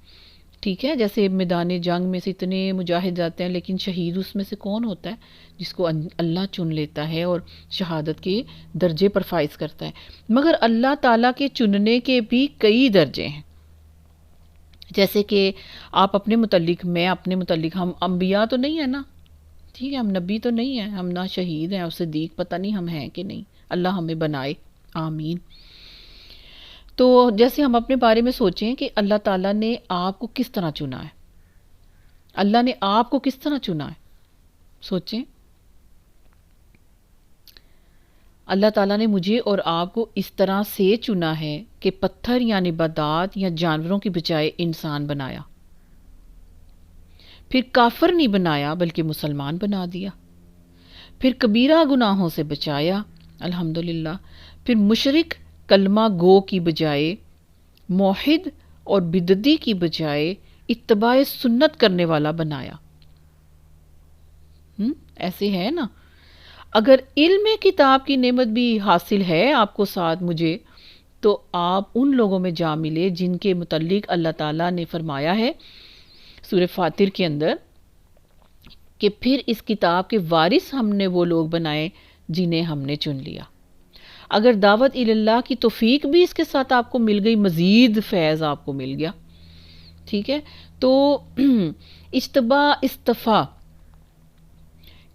ٹھیک ہے، جیسے میدان جنگ میں سے اتنے مجاہد جاتے ہیں، لیکن شہید اس میں سے کون ہوتا ہے؟ جس کو اللہ چن لیتا ہے اور شہادت کے درجے پر فائز کرتا ہے. مگر اللہ تعالیٰ کے چننے کے بھی کئی درجے ہیں. جیسے کہ آپ اپنے متعلق، میں اپنے متعلق، ہم انبیاء تو نہیں ہیں نا، ٹھیک ہے، ہم نبی تو نہیں ہیں، ہم نہ شہید ہیں اور صدیق، پتہ نہیں ہم ہیں کہ نہیں. اللہ ہمیں بنائے، آمین. تو جیسے ہم اپنے بارے میں سوچیں کہ اللہ تعالیٰ نے آپ کو کس طرح چنا ہے، اللہ نے آپ کو کس طرح چنا ہے، سوچیں. اللہ تعالیٰ نے مجھے اور آپ کو اس طرح سے چنا ہے کہ پتھر یا نباتات یا جانوروں کی بجائے انسان بنایا، پھر کافر نہیں بنایا بلکہ مسلمان بنا دیا، پھر کبیرہ گناہوں سے بچایا، الحمدللہ، پھر مشرک کلمہ گو کی بجائے موحد اور بدعتی کی بجائے اتباع سنت کرنے والا بنایا. ایسے ہے نا. اگر علم کتاب کی نعمت بھی حاصل ہے آپ کو ساتھ مجھے، تو آپ ان لوگوں میں جا ملے جن کے متعلق اللہ تعالیٰ نے فرمایا ہے سورہ فاتر کے اندر کہ پھر اس کتاب کے وارث ہم نے وہ لوگ بنائے جنہیں ہم نے چن لیا. اگر دعوت اللہ کی توفیق بھی اس کے ساتھ آپ کو مل گئی، مزید فیض آپ کو مل گیا. ٹھیک ہے، تو اجتباء استفا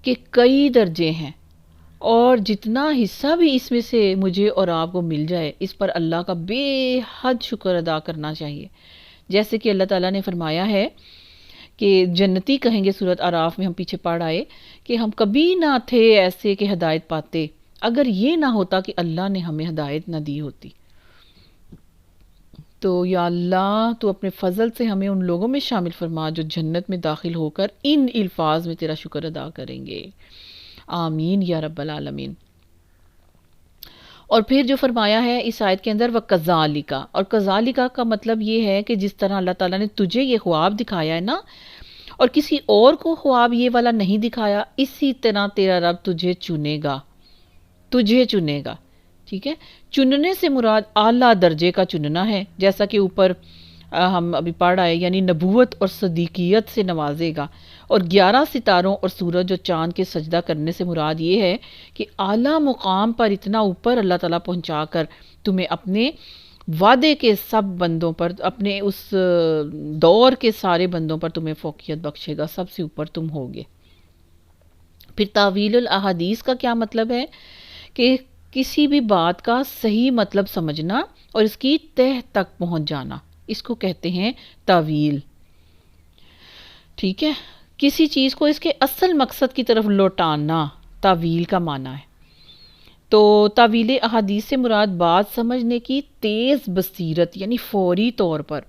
کے کئی درجے ہیں، اور جتنا حصہ بھی اس میں سے مجھے اور آپ کو مل جائے، اس پر اللہ کا بے حد شکر ادا کرنا چاہیے. جیسے کہ اللہ تعالیٰ نے فرمایا ہے کہ جنتی کہیں گے، سورۃ اعراف میں ہم پیچھے پڑھ آئے کہ ہم کبھی نہ تھے ایسے کہ ہدایت پاتے، اگر یہ نہ ہوتا کہ اللہ نے ہمیں ہدایت نہ دی ہوتی. تو یا اللہ تو اپنے فضل سے ہمیں ان لوگوں میں شامل فرما جو جنت میں داخل ہو کر ان الفاظ میں تیرا شکر ادا کریں گے، آمین یا رب العالمین. اور پھر جو فرمایا ہے اس آیت کے اندر وَكَذَلِكَ، اور کذالکا کا مطلب یہ ہے کہ جس طرح اللہ تعالیٰ نے تجھے یہ خواب دکھایا ہے نا، اور کسی اور کو خواب یہ والا نہیں دکھایا، اسی طرح تیرا رب تجھے چنے گا، تجھے چنے گا. ٹھیک ہے، چننے سے مراد اعلیٰ درجے کا چننا ہے، جیسا کہ اوپر ہم ابھی پڑھ آئے، یعنی نبوت اور صدیقیت سے نوازے گا. اور 11 ستاروں اور سورج اور چاند کے سجدہ کرنے سے مراد یہ ہے کہ اعلیٰ مقام پر اتنا اوپر اللہ تعالیٰ پہنچا کر تمہیں اپنے وعدے کے سب بندوں پر، اپنے اس دور کے سارے بندوں پر تمہیں فوقیت بخشے گا، سب سے اوپر تم ہوگے. پھر تعویل الاحادیث کا کیا مطلب ہے کہ کسی بھی بات کا صحیح مطلب سمجھنا اور اس کی تہ تک پہنچ جانا، اس کو کہتے ہیں تعویل. ٹھیک ہے، کسی چیز کو اس کے اصل مقصد کی طرف لوٹانا تعویل کا معنی ہے. تو تعویل احادیث سے مراد بات سمجھنے کی تیز بصیرت، یعنی فوری طور پر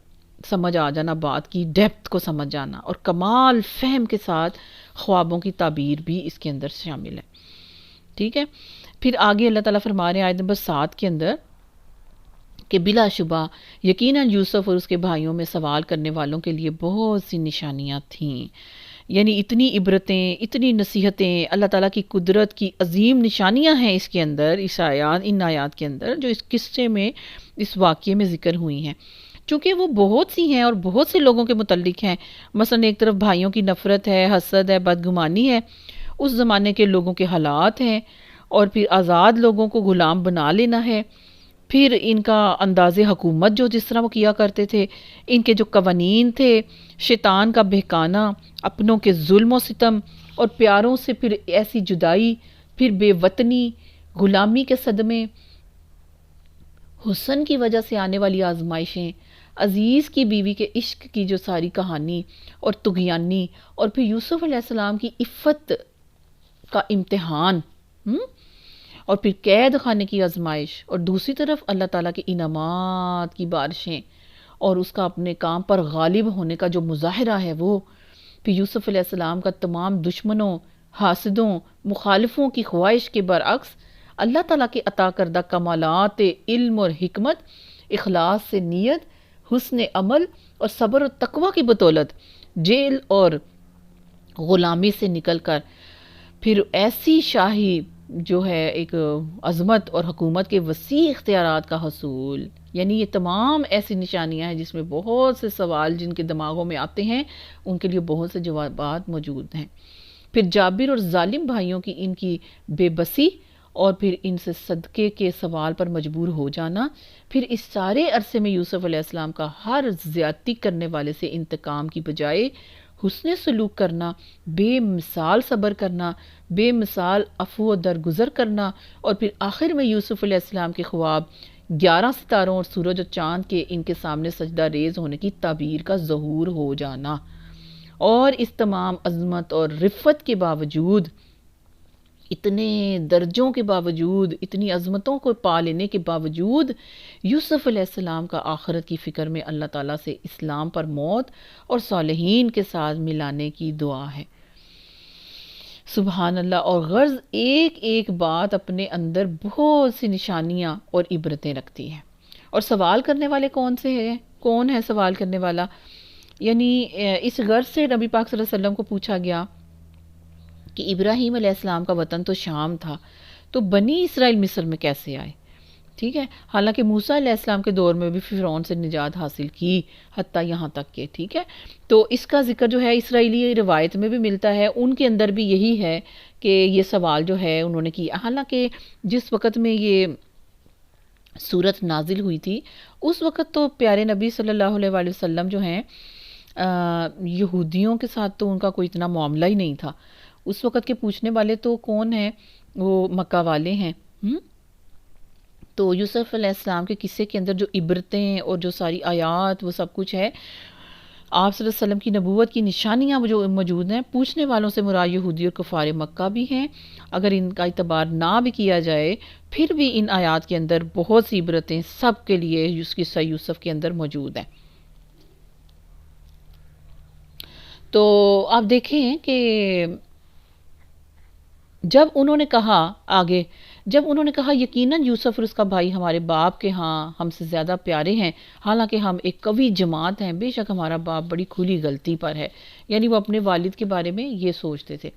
سمجھ آ جانا، بات کی ڈیپتھ کو سمجھ جانا، اور کمال فہم کے ساتھ خوابوں کی تعبیر بھی اس کے اندر شامل ہے. ٹھیک ہے، پھر آگے اللہ تعالیٰ فرما رہے ہیں آیت نمبر 7 کے اندر کہ بلا شبہ یقیناً یوسف اور اس کے بھائیوں میں سوال کرنے والوں کے لیے بہت سی نشانیاں تھیں. یعنی اتنی عبرتیں، اتنی نصیحتیں، اللہ تعالیٰ کی قدرت کی عظیم نشانیاں ہیں اس کے اندر، ان آیات کے اندر جو اس قصے میں، اس واقعے میں ذکر ہوئی ہیں، چونکہ وہ بہت سی ہیں اور بہت سے لوگوں کے متعلق ہیں۔ مثلا ایک طرف بھائیوں کی نفرت ہے، حسد ہے، بدگمانی ہے، اس زمانے کے لوگوں کے حالات ہیں، اور پھر آزاد لوگوں کو غلام بنا لینا ہے، پھر ان کا انداز حکومت جو جس طرح وہ کیا کرتے تھے، ان کے جو قوانین تھے، شیطان کا بہکانا، اپنوں کے ظلم و ستم، اور پیاروں سے پھر ایسی جدائی، پھر بے وطنی، غلامی کے صدمے، حسن کی وجہ سے آنے والی آزمائشیں، عزیز کی بیوی کے عشق کی جو ساری کہانی اور طغیانی، اور پھر یوسف علیہ السلام کی عفت کا امتحان، اور پھر قید خانے کی آزمائش، اور دوسری طرف اللہ تعالیٰ کے انعامات کی بارشیں، اور اس کا اپنے کام پر غالب ہونے کا جو مظاہرہ ہے وہ، پھر یوسف علیہ السلام کا تمام دشمنوں، حاسدوں، مخالفوں کی خواہش کے برعکس اللہ تعالیٰ کے عطا کردہ کمالات علم اور حکمت، اخلاص سے نیت، حسن عمل اور صبر و تقوی کی بدولت جیل اور غلامی سے نکل کر پھر ایسی شاہی جو ہے ایک عظمت اور حکومت کے وسیع اختیارات کا حصول۔ یعنی یہ تمام ایسی نشانیاں ہیں جس میں بہت سے سوال جن کے دماغوں میں آتے ہیں ان کے لیے بہت سے جوابات موجود ہیں۔ پھر جابر اور ظالم بھائیوں کی ان کی بے بسی، اور پھر ان سے صدقے کے سوال پر مجبور ہو جانا، پھر اس سارے عرصے میں یوسف علیہ السلام کا ہر زیادتی کرنے والے سے انتقام کی بجائے حسن سلوک کرنا، بے مثال صبر کرنا، بے مثال عفو و درگزر کرنا، اور پھر آخر میں یوسف علیہ السلام کے خواب 11 ستاروں اور سورج اور چاند کے ان کے سامنے سجدہ ریز ہونے کی تعبیر کا ظہور ہو جانا، اور اس تمام عظمت اور رفت کے باوجود، اتنے درجوں کے باوجود، اتنی عظمتوں کو پا لینے کے باوجود، یوسف علیہ السلام کا آخرت کی فکر میں اللہ تعالیٰ سے اسلام پر موت اور صالحین کے ساتھ ملانے کی دعا ہے۔ سبحان اللہ۔ اور غرض ایک ایک بات اپنے اندر بہت سی نشانیاں اور عبرتیں رکھتی ہے۔ اور سوال کرنے والے کون ہے سوال کرنے والا؟ یعنی اس غرض سے نبی پاک صلی اللہ علیہ وسلم کو پوچھا گیا کہ ابراہیم علیہ السلام کا وطن تو شام تھا، تو بنی اسرائیل مصر میں کیسے آئے؟ ٹھیک ہے، حالانکہ موسیٰ علیہ السلام کے دور میں بھی فرعون سے نجات حاصل کی، حتیٰ یہاں تک کہ ٹھیک ہے، تو اس کا ذکر جو ہے اسرائیلی روایت میں بھی ملتا ہے، ان کے اندر بھی یہی ہے کہ یہ سوال جو ہے انہوں نے کیا۔ حالانکہ جس وقت میں یہ سورت نازل ہوئی تھی اس وقت تو پیارے نبی صلی اللہ علیہ وآلہ وسلم جو ہیں یہودیوں کے ساتھ تو ان کا کوئی اتنا معاملہ ہی نہیں تھا۔ اس وقت کے پوچھنے والے تو کون ہیں؟ وہ مکہ والے ہیں۔ تو یوسف علیہ السلام کے قصے کے اندر جو عبرتیں اور جو ساری آیات وہ سب کچھ ہے، آپ صلی اللہ علیہ وسلم کی نبوت کی نشانیاں جو موجود ہیں، پوچھنے والوں سے مراد یہودی اور کفار مکہ بھی ہیں۔ اگر ان کا اعتبار نہ بھی کیا جائے پھر بھی ان آیات کے اندر بہت سی عبرتیں سب کے لیے قصہ یوسف کے اندر موجود ہیں۔ تو آپ دیکھیں کہ جب انہوں نے کہا یقیناً یوسف اور اس کا بھائی ہمارے باپ کے ہاں ہم سے زیادہ پیارے ہیں، حالانکہ ہم ایک قوی جماعت ہیں، بے شک ہمارا باپ بڑی کھلی غلطی پر ہے۔ یعنی وہ اپنے والد کے بارے میں یہ سوچتے تھے،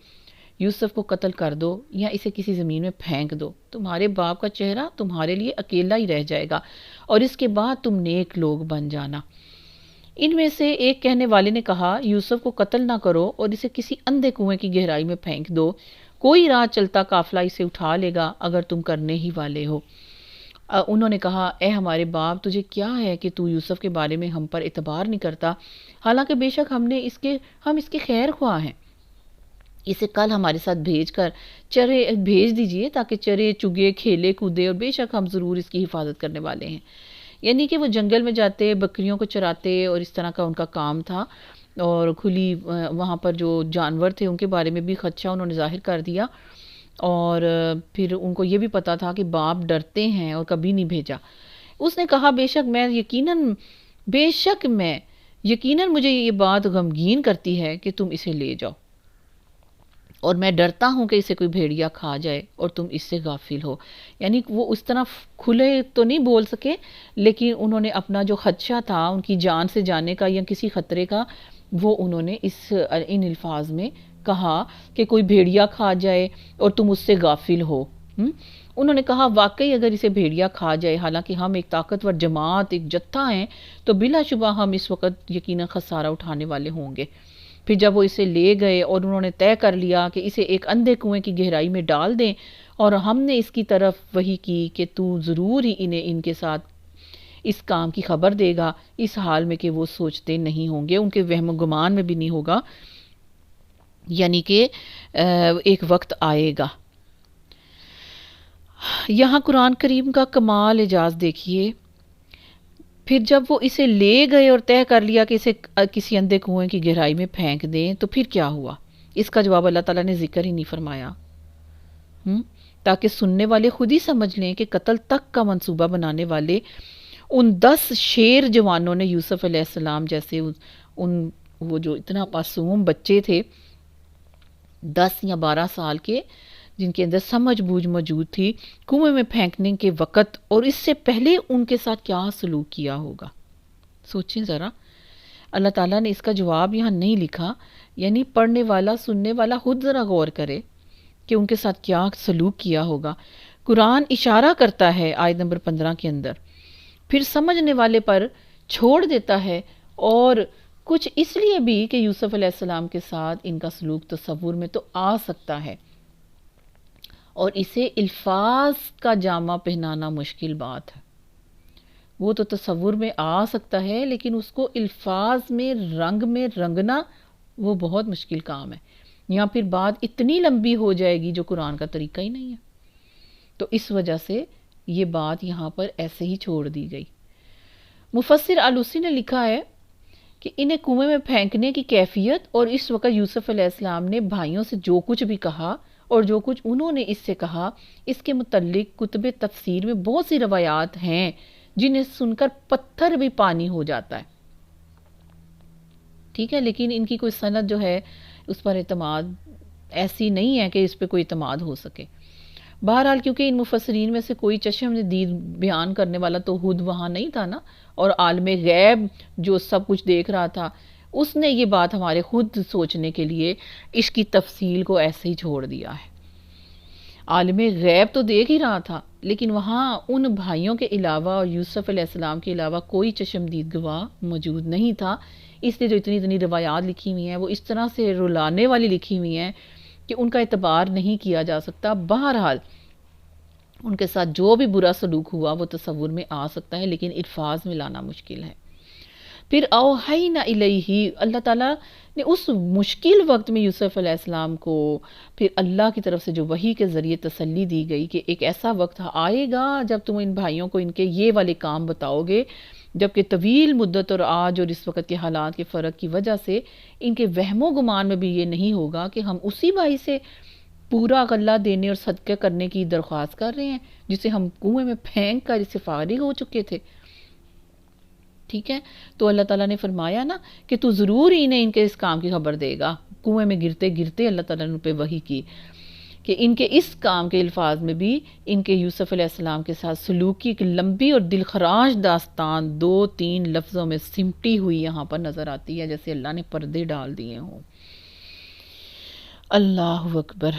یوسف کو قتل کر دو یا اسے کسی زمین میں پھینک دو، تمہارے باپ کا چہرہ تمہارے لیے اکیلا ہی رہ جائے گا، اور اس کے بعد تم نیک لوگ بن جانا۔ ان میں سے ایک کہنے والے نے کہا یوسف کو قتل نہ کرو اور اسے کسی اندھے کنویں کی گہرائی میں پھینک دو، کوئی راہ چلتا قافلہ اسے اٹھا لے گا اگر تم کرنے ہی والے ہو۔ انہوں نے کہا اے ہمارے باپ، تجھے کیا ہے کہ تو یوسف کے بارے میں ہم پر اعتبار نہیں کرتا، حالانکہ بے شک ہم اس کے خیر خواہ ہیں، اسے کل ہمارے ساتھ بھیج دیجئے تاکہ چرے چگے کھیلے کودے، اور بے شک ہم ضرور اس کی حفاظت کرنے والے ہیں۔ یعنی کہ وہ جنگل میں جاتے، بکریوں کو چراتے، اور اس طرح کا ان کا کام تھا، اور کھلی وہاں پر جو جانور تھے ان کے بارے میں بھی خدشہ انہوں نے ظاہر کر دیا، اور پھر ان کو یہ بھی پتا تھا کہ باپ ڈرتے ہیں اور کبھی نہیں بھیجا۔ اس نے کہا بے شک یقیناً مجھے یہ بات غمگین کرتی ہے کہ تم اسے لے جاؤ، اور میں ڈرتا ہوں کہ اسے کوئی بھیڑیا کھا جائے اور تم اس سے غافل ہو۔ یعنی وہ اس طرح کھلے تو نہیں بول سکے، لیکن انہوں نے اپنا جو خدشہ تھا ان کی جان سے جانے کا یا کسی خطرے کا، وہ انہوں نے ان الفاظ میں کہا کہ کوئی بھیڑیا کھا جائے اور تم اس سے غافل ہو. انہوں نے کہا واقعی اگر اسے بھیڑیا کھا جائے، حالانکہ ہم ایک طاقتور جماعت، ایک جتھا ہیں، تو بلا شبہ ہم اس وقت یقیناً خسارہ اٹھانے والے ہوں گے. پھر جب وہ اسے لے گئے اور انہوں نے طے کر لیا کہ اسے ایک اندھے کنویں کی گہرائی میں ڈال دیں، اور ہم نے اس کی طرف وحی کی کہ تو ضرور ہی انہیں ان کے ساتھ اس کام کی خبر دے گا، اس حال میں کہ وہ سوچتے نہیں ہوں گے، ان کے وہم و گمان میں بھی نہیں ہوگا، یعنی کہ ایک وقت آئے گا. یہاں قرآن کریم کا کمال اعجاز دیکھیے. پھر جب وہ اسے لے گئے اور طے کر لیا کہ اسے کسی اندھے کنویں کی گہرائی میں پھینک دیں، تو پھر کیا ہوا؟ اس کا جواب اللہ تعالیٰ نے ذکر ہی نہیں فرمایا، تاکہ سننے والے خود ہی سمجھ لیں کہ قتل تک کا منصوبہ بنانے والے ان 10 شیر جوانوں نے یوسف علیہ السلام جیسے وہ جو اتنا معصوم بچے تھے 10 یا 12 سال کے، جن کے اندر سمجھ بوجھ موجود تھی، کنویں میں پھینکنے کے وقت اور اس سے پہلے ان کے ساتھ کیا سلوک کیا ہوگا. سوچیں ذرا. اللہ تعالیٰ نے اس کا جواب یہاں نہیں لکھا، یعنی پڑھنے والا سننے والا خود ذرا غور کرے کہ ان کے ساتھ کیا سلوک کیا ہوگا. قرآن اشارہ کرتا ہے آیت نمبر 15 کے اندر، پھر سمجھنے والے پر چھوڑ دیتا ہے، اور کچھ اس لیے بھی کہ یوسف علیہ السلام کے ساتھ ان کا سلوک تصور میں تو آ سکتا ہے، اور اسے الفاظ کا جامہ پہنانا مشکل بات ہے. وہ تو تصور میں آ سکتا ہے، لیکن اس کو الفاظ میں رنگنا وہ بہت مشکل کام ہے. یہاں پھر بات اتنی لمبی ہو جائے گی جو قرآن کا طریقہ ہی نہیں ہے. تو اس وجہ سے یہ بات یہاں پر ایسے ہی چھوڑ دی گئی. مفسر آلوسی نے لکھا ہے کہ انہیں کنویں میں پھینکنے کی کیفیت اور اس وقت یوسف علیہ السلام نے بھائیوں سے جو کچھ بھی کہا اور جو کچھ انہوں نے اس سے کہا، اس کے متعلق کتب تفسیر میں بہت سی روایات ہیں جنہیں سن کر پتھر بھی پانی ہو جاتا ہے. ٹھیک ہے، لیکن ان کی کوئی سند جو ہے اس پر اعتماد ایسی نہیں ہے کہ اس پہ کوئی اعتماد ہو سکے. بہرحال کیونکہ ان مفسرین میں سے کوئی چشم دید بیان کرنے والا تو خود وہاں نہیں تھا نا، اور عالم غیب جو سب کچھ دیکھ رہا تھا، اس نے یہ بات ہمارے خود سوچنے کے لیے اس کی تفصیل کو ایسے ہی چھوڑ دیا ہے. عالم غیب تو دیکھ ہی رہا تھا، لیکن وہاں ان بھائیوں کے علاوہ اور یوسف علیہ السلام کے علاوہ کوئی چشمدید گواہ موجود نہیں تھا. اس لیے جو اتنی روایات لکھی ہوئی ہیں وہ اس طرح سے رلانے والی لکھی ہوئی ہیں کہ ان کا اعتبار نہیں کیا جا سکتا. بہرحال ان کے ساتھ جو بھی برا سلوک ہوا وہ تصور میں آ سکتا ہے، لیکن الفاظ میں لانا مشکل ہے. پھر اوحینا الیہ، اللہ تعالیٰ نے اس مشکل وقت میں یوسف علیہ السلام کو پھر اللہ کی طرف سے جو وحی کے ذریعے تسلی دی گئی کہ ایک ایسا وقت آئے گا جب تم ان بھائیوں کو ان کے یہ والے کام بتاؤ گے، جبکہ طویل مدت اور آج اور اس وقت کے حالات کے فرق کی وجہ سے ان کے وہم و گمان میں بھی یہ نہیں ہوگا کہ ہم اسی بھائی سے پورا غلہ دینے اور صدقہ کرنے کی درخواست کر رہے ہیں جسے ہم کنویں میں پھینک کر اس سے فارغ ہو چکے تھے. ٹھیک ہے، تو اللہ تعالیٰ نے فرمایا نا کہ تو ضرور انہیں ان کے اس کام کی خبر دے گا. کنویں میں گرتے گرتے اللہ تعالیٰ نے ان پہ وحی کی کہ ان کے اس کام کے الفاظ میں بھی ان کے یوسف علیہ السلام کے ساتھ سلوک کی ایک لمبی اور دلخراش داستان 2-3 لفظوں میں سمٹی ہوئی یہاں پر نظر آتی ہے، جیسے اللہ نے پردے ڈال دیے ہوں. اللہ اکبر،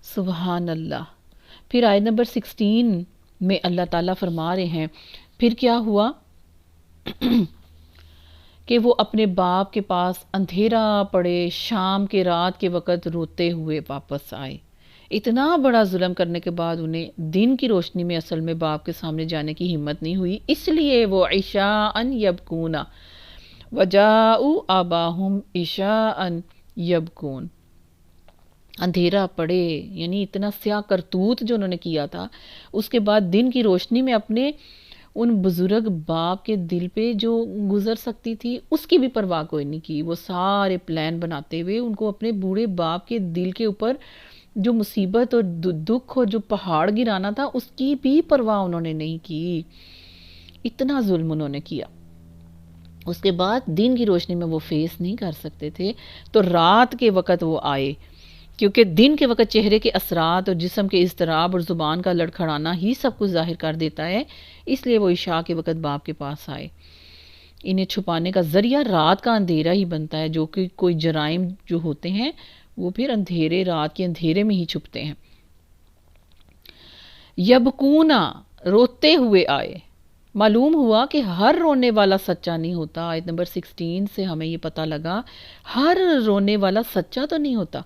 سبحان اللہ. پھر آیت نمبر 16 میں اللہ تعالیٰ فرما رہے ہیں پھر کیا ہوا کہ وہ اپنے باپ کے پاس اندھیرا پڑے شام کے رات کے وقت روتے ہوئے واپس آئے. اتنا بڑا ظلم کرنے کے بعد انہیں دن کی روشنی میں اصل میں باپ کے سامنے جانے کی ہمت نہیں ہوئی، اس لیے وہ عشاءً یبکون وجاءوا آباہم عشاءً یبکون. اندھیرا پڑے یعنی اتنا سیاہ کرتوت جو انہوں نے کیا تھا، اس کے بعد دن کی روشنی میں اپنے ان بزرگ باپ کے دل پہ جو گزر سکتی تھی اس کی بھی پرواہ کوئی نہیں کی. وہ سارے پلان بناتے ہوئے ان کو اپنے بوڑھے باپ کے دل کے اوپر جو مصیبت اور دکھ اور جو پہاڑ گرانا تھا اس کی بھی پرواہ انہوں نے نہیں کی. اتنا ظلم انہوں نے کیا. اس کے بعد دن کی روشنی میں وہ فیس نہیں کر سکتے تھے تو رات کے وقت وہ آئے، کیونکہ دن کے وقت چہرے کے اثرات اور جسم کے اضطراب اور زبان کا لڑکھڑانا ہی سب کچھ ظاہر کر دیتا ہے، اس لیے وہ عشاء کے وقت باپ کے پاس آئے. انہیں چھپانے کا ذریعہ رات کا اندھیرا ہی بنتا ہے، جو کہ کوئی جرائم جو ہوتے ہیں وہ پھر اندھیرے، رات کے اندھیرے میں ہی چھپتے ہیں۔ یبکونا، روتے ہوئے آئے۔ معلوم ہوا کہ ہر رونے والا سچا نہیں ہوتا۔ آیت نمبر 16 سے ہمیں یہ پتہ لگا ہر رونے والا سچا تو نہیں ہوتا۔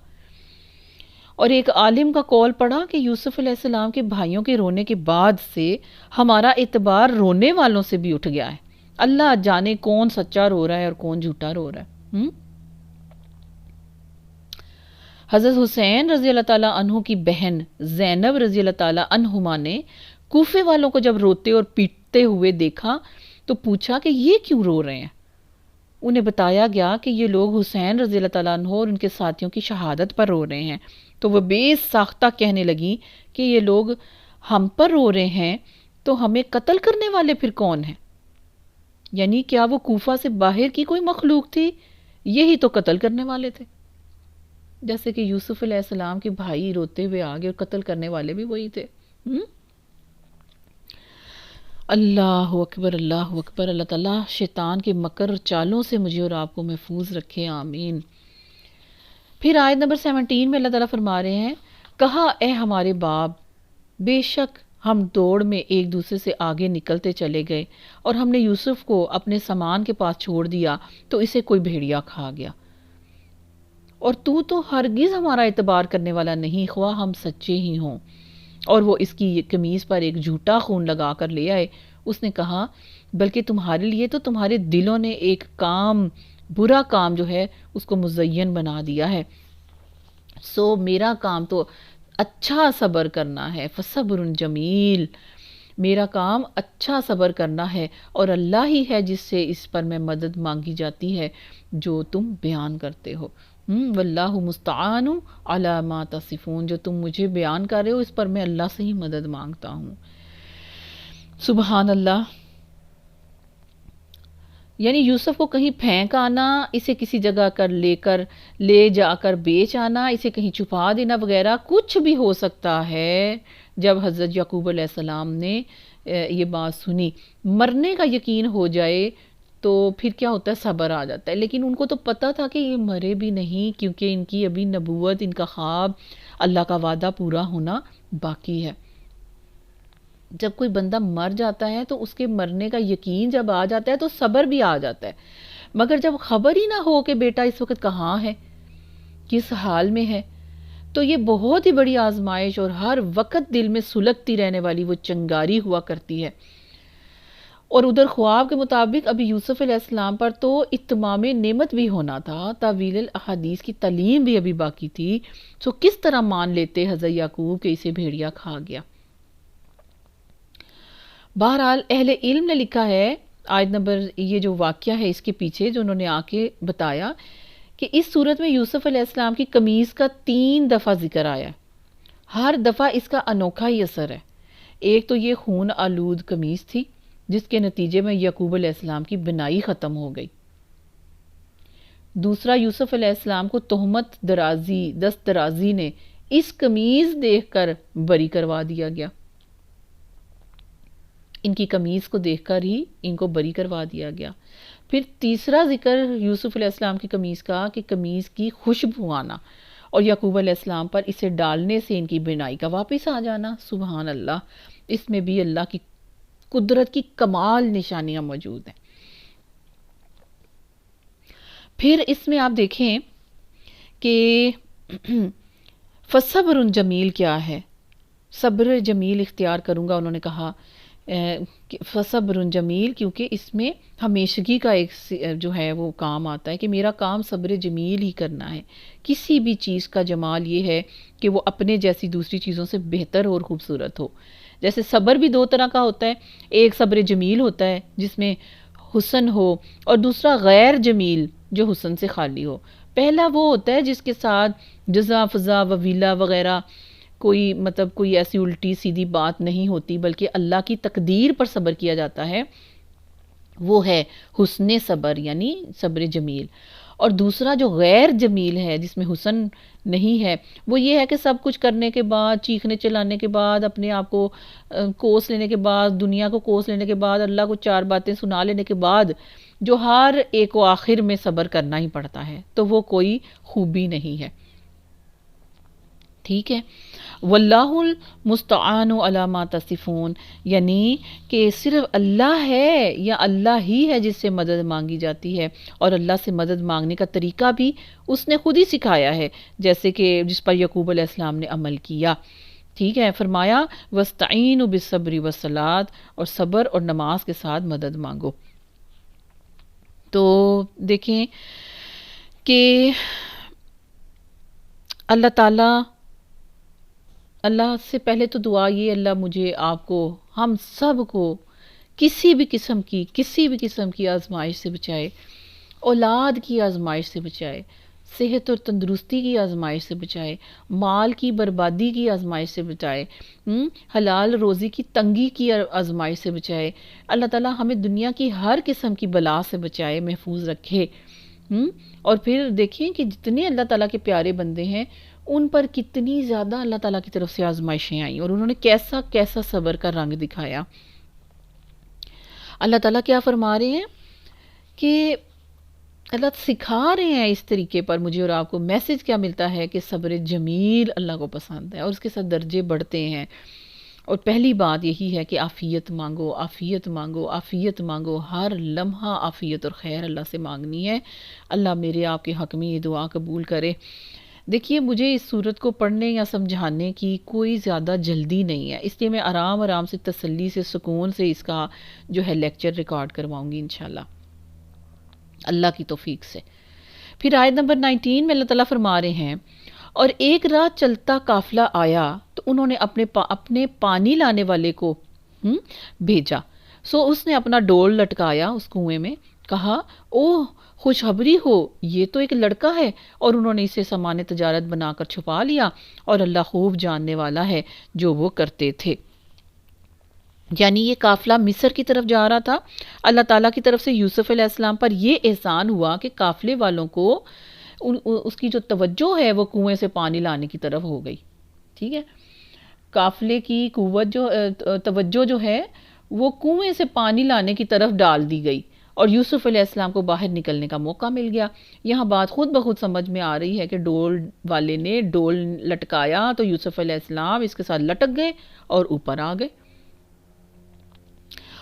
اور ایک عالم کا قول پڑھا کہ یوسف علیہ السلام کے بھائیوں کے رونے کے بعد سے ہمارا اعتبار رونے والوں سے بھی اٹھ گیا ہے۔ اللہ جانے کون سچا رو رہا ہے اور کون جھوٹا رو رہا ہے۔ حضرت حسین رضی اللہ تعالیٰ عنہ کی بہن زینب رضی اللہ تعالیٰ عنہما نے کوفے والوں کو جب روتے اور پیٹتے ہوئے دیکھا تو پوچھا کہ یہ کیوں رو رہے ہیں؟ انہیں بتایا گیا کہ یہ لوگ حسین رضی اللہ تعالیٰ عنہ اور ان کے ساتھیوں کی شہادت پر رو رہے ہیں۔ تو وہ بے ساختہ کہنے لگی کہ یہ لوگ ہم پر رو رہے ہیں تو ہمیں قتل کرنے والے پھر کون ہیں؟ یعنی کیا وہ کوفہ سے باہر کی کوئی مخلوق تھی؟ یہی تو قتل کرنے والے تھے۔ جیسے کہ یوسف علیہ السلام کے بھائی روتے ہوئے آگے اور قتل کرنے والے بھی وہی تھے۔ اللہ اکبر، اللہ اکبر۔ اللہ تعالیٰ شیطان کے مکر اور چالوں سے مجھے اور آپ کو محفوظ رکھے، آمین۔ پھر آیت نمبر 17 میں اللہ تعالیٰ فرما رہے ہیں، کہا اے ہمارے باپ، بے شک ہم دوڑ میں ایک دوسرے سے آگے نکلتے چلے گئے اور ہم نے یوسف کو اپنے سامان کے پاس چھوڑ دیا تو اسے کوئی بھیڑیا کھا گیا، اور تو ہرگز ہمارا اعتبار کرنے والا نہیں، خواہ ہم سچے ہی ہوں۔ اور وہ اس کی قمیص پر ایک جھوٹا خون لگا کر لے آئے۔ اس نے کہا بلکہ تمہارے لیے تو تمہارے دلوں نے ایک کام، برا کام جو ہے اس کو مزین بنا دیا ہے، سو میرا کام تو اچھا صبر کرنا ہے، فصبر جمیل، میرا کام اچھا صبر کرنا ہے، اور اللہ ہی ہے جس سے اس پر میں مدد مانگی جاتی ہے جو تم بیان کرتے ہو۔ واللہ مستعان علی ما تصفون، جو تم مجھے بیان کر رہے ہو اس پر میں اللہ سے ہی مدد مانگتا ہوں۔ سبحان اللہ۔ یعنی یوسف کو کہیں پھینک آنا، اسے کسی جگہ لے جا کر بیچ آنا، اسے کہیں چھپا دینا وغیرہ کچھ بھی ہو سکتا ہے۔ جب حضرت یعقوب علیہ السلام نے یہ بات سنی، مرنے کا یقین ہو جائے تو پھر کیا ہوتا ہے، صبر آ جاتا ہے۔ لیکن ان کو تو پتہ تھا کہ یہ مرے بھی نہیں، کیونکہ ان کی ابھی نبوت، ان کا خواب، اللہ کا وعدہ پورا ہونا باقی ہے۔ جب کوئی بندہ مر جاتا ہے تو اس کے مرنے کا یقین جب آ جاتا ہے تو صبر بھی آ جاتا ہے، مگر جب خبر ہی نہ ہو کہ بیٹا اس وقت کہاں ہے، کس حال میں ہے، تو یہ بہت ہی بڑی آزمائش اور ہر وقت دل میں سلگتی رہنے والی وہ چنگاری ہوا کرتی ہے۔ اور ادھر خواب کے مطابق ابھی یوسف علیہ السلام پر تو اتمام نعمت بھی ہونا تھا، تاویل الاحادیث کی تعلیم بھی ابھی باقی تھی، تو کس طرح مان لیتے حضرت یعقوب کہ اسے بھیڑیا کھا گیا۔ بہرحال اہل علم نے لکھا ہے، آیت نمبر، یہ جو واقعہ ہے اس کے پیچھے جو انہوں نے آ کے بتایا کہ اس صورت میں یوسف علیہ السلام کی قمیص کا 3 دفعہ ذکر آیا، ہر دفعہ اس کا انوکھا ہی اثر ہے۔ ایک تو یہ خون آلود قمیص تھی جس کے نتیجے میں یعقوب علیہ السلام کی بنائی ختم ہو گئی۔ دوسرا، یوسف علیہ السلام کو تہمت دست درازی نے اس قمیص دیکھ کر بری کروا دیا گیا، ان کی قمیص کو دیکھ کر ہی ان کو بری کروا دیا گیا۔ پھر تیسرا ذکر یوسف علیہ السلام کی قمیص کا کہ قمیص کی خوشبو آنا، اور یعقوب علیہ السلام پر اسے ڈالنے سے ان کی بینائی کا واپس آ جانا۔ سبحان اللہ، اس میں بھی اللہ کی قدرت کی کمال نشانیاں موجود ہیں۔ پھر اس میں آپ دیکھیں کہ فصبر جمیل کیا ہے، صبر جمیل اختیار کروں گا، انہوں نے کہا فصبر جمیل، کیونکہ اس میں ہمیشگی کا ایک جو ہے وہ کام آتا ہے کہ میرا کام صبر جمیل ہی کرنا ہے۔ کسی بھی چیز کا جمال یہ ہے کہ وہ اپنے جیسی دوسری چیزوں سے بہتر اور خوبصورت ہو۔ جیسے صبر بھی 2 طرح کا ہوتا ہے، ایک صبر جمیل ہوتا ہے جس میں حسن ہو، اور دوسرا غیر جمیل جو حسن سے خالی ہو۔ پہلا وہ ہوتا ہے جس کے ساتھ جزا فضا وویلا وغیرہ کوئی ایسی الٹی سیدھی بات نہیں ہوتی، بلکہ اللہ کی تقدیر پر صبر کیا جاتا ہے، وہ ہے حسن صبر، یعنی صبر جمیل۔ اور دوسرا جو غیر جمیل ہے، جس میں حسن نہیں ہے، وہ یہ ہے کہ سب کچھ کرنے کے بعد، چیخنے چلانے کے بعد، اپنے آپ کو کوس لینے کے بعد، دنیا کو کوس لینے کے بعد، اللہ کو 4 باتیں سنا لینے کے بعد جو ہر ایک و آخر میں صبر کرنا ہی پڑتا ہے، تو وہ کوئی خوبی نہیں ہے. ٹھیک ہے. واللہ المستعان علی ما تصفون، یعنی کہ صرف اللہ ہے یا اللہ ہی ہے جس سے مدد مانگی جاتی ہے، اور اللہ سے مدد مانگنے کا طریقہ بھی اس نے خود ہی سکھایا ہے، جیسے کہ جس پر یعقوب علیہ السلام نے عمل کیا. ٹھیک ہے. فرمایا وَاسْتَعِینُوا بِالصَّبْرِ وَالصَّلَاةِ، اور صبر اور نماز کے ساتھ مدد مانگو. تو دیکھیں کہ اللہ تعالیٰ، اللہ سے پہلے تو دعا یہ، اللہ مجھے، آپ کو، ہم سب کو کسی بھی قسم کی آزمائش سے بچائے، اولاد کی آزمائش سے بچائے، صحت اور تندرستی کی آزمائش سے بچائے، مال کی بربادی کی آزمائش سے بچائے، حلال روزی کی تنگی کی آزمائش سے بچائے. اللہ تعالیٰ ہمیں دنیا کی ہر قسم کی بلا سے بچائے، محفوظ رکھے. اور پھر دیکھیں کہ جتنے اللہ تعالیٰ کے پیارے بندے ہیں، ان پر کتنی زیادہ اللہ تعالیٰ کی طرف سے آزمائشیں آئیں، اور انہوں نے کیسا کیسا صبر کا رنگ دکھایا. اللہ تعالیٰ کیا فرما رہے ہیں کہ اللہ سکھا رہے ہیں اس طریقے پر مجھے اور آپ کو. میسج کیا ملتا ہے کہ صبر جمیل اللہ کو پسند ہے، اور اس کے ساتھ درجے بڑھتے ہیں. اور پہلی بات یہی ہے کہ عافیت مانگو، عافیت مانگو، عافیت مانگو. ہر لمحہ عافیت اور خیر اللہ سے مانگنی ہے. اللہ میرے آپ کے حق میں یہ دعا قبول کرے. دیکھیے، مجھے اس صورت کو پڑھنے یا سمجھانے کی کوئی زیادہ جلدی نہیں ہے، اس لیے میں آرام سے، تسلی سے، سکون سے اس کا جو ہے لیکچر ریکارڈ کرواؤں گی انشاءاللہ، اللہ کی توفیق سے. پھر آیت نمبر 19 میں اللہ تعالیٰ فرما رہے ہیں، اور ایک رات چلتا قافلہ آیا تو انہوں نے اپنے پانی لانے والے کو بھیجا. سو اس نے اپنا ڈول لٹکایا اس کنویں میں، کہا اوہ خوشخبری ہو، یہ تو ایک لڑکا ہے، اور انہوں نے اسے سامان تجارت بنا کر چھپا لیا، اور اللہ خوب جاننے والا ہے جو وہ کرتے تھے. یعنی یہ قافلہ مصر کی طرف جا رہا تھا. اللہ تعالیٰ کی طرف سے یوسف علیہ السلام پر یہ احسان ہوا کہ قافلے والوں کو اس کی جو توجہ ہے وہ کنویں سے پانی لانے کی طرف ہو گئی. ٹھیک ہے. قافلے کی قوت توجہ جو ہے وہ کنویں سے پانی لانے کی طرف ڈال دی گئی، اور یوسف علیہ السلام کو باہر نکلنے کا موقع مل گیا. یہاں بات خود بخود سمجھ میں آ رہی ہے کہ ڈول والے نے ڈول لٹکایا تو یوسف علیہ السلام اس کے ساتھ لٹک گئے اور اوپر آ گئے.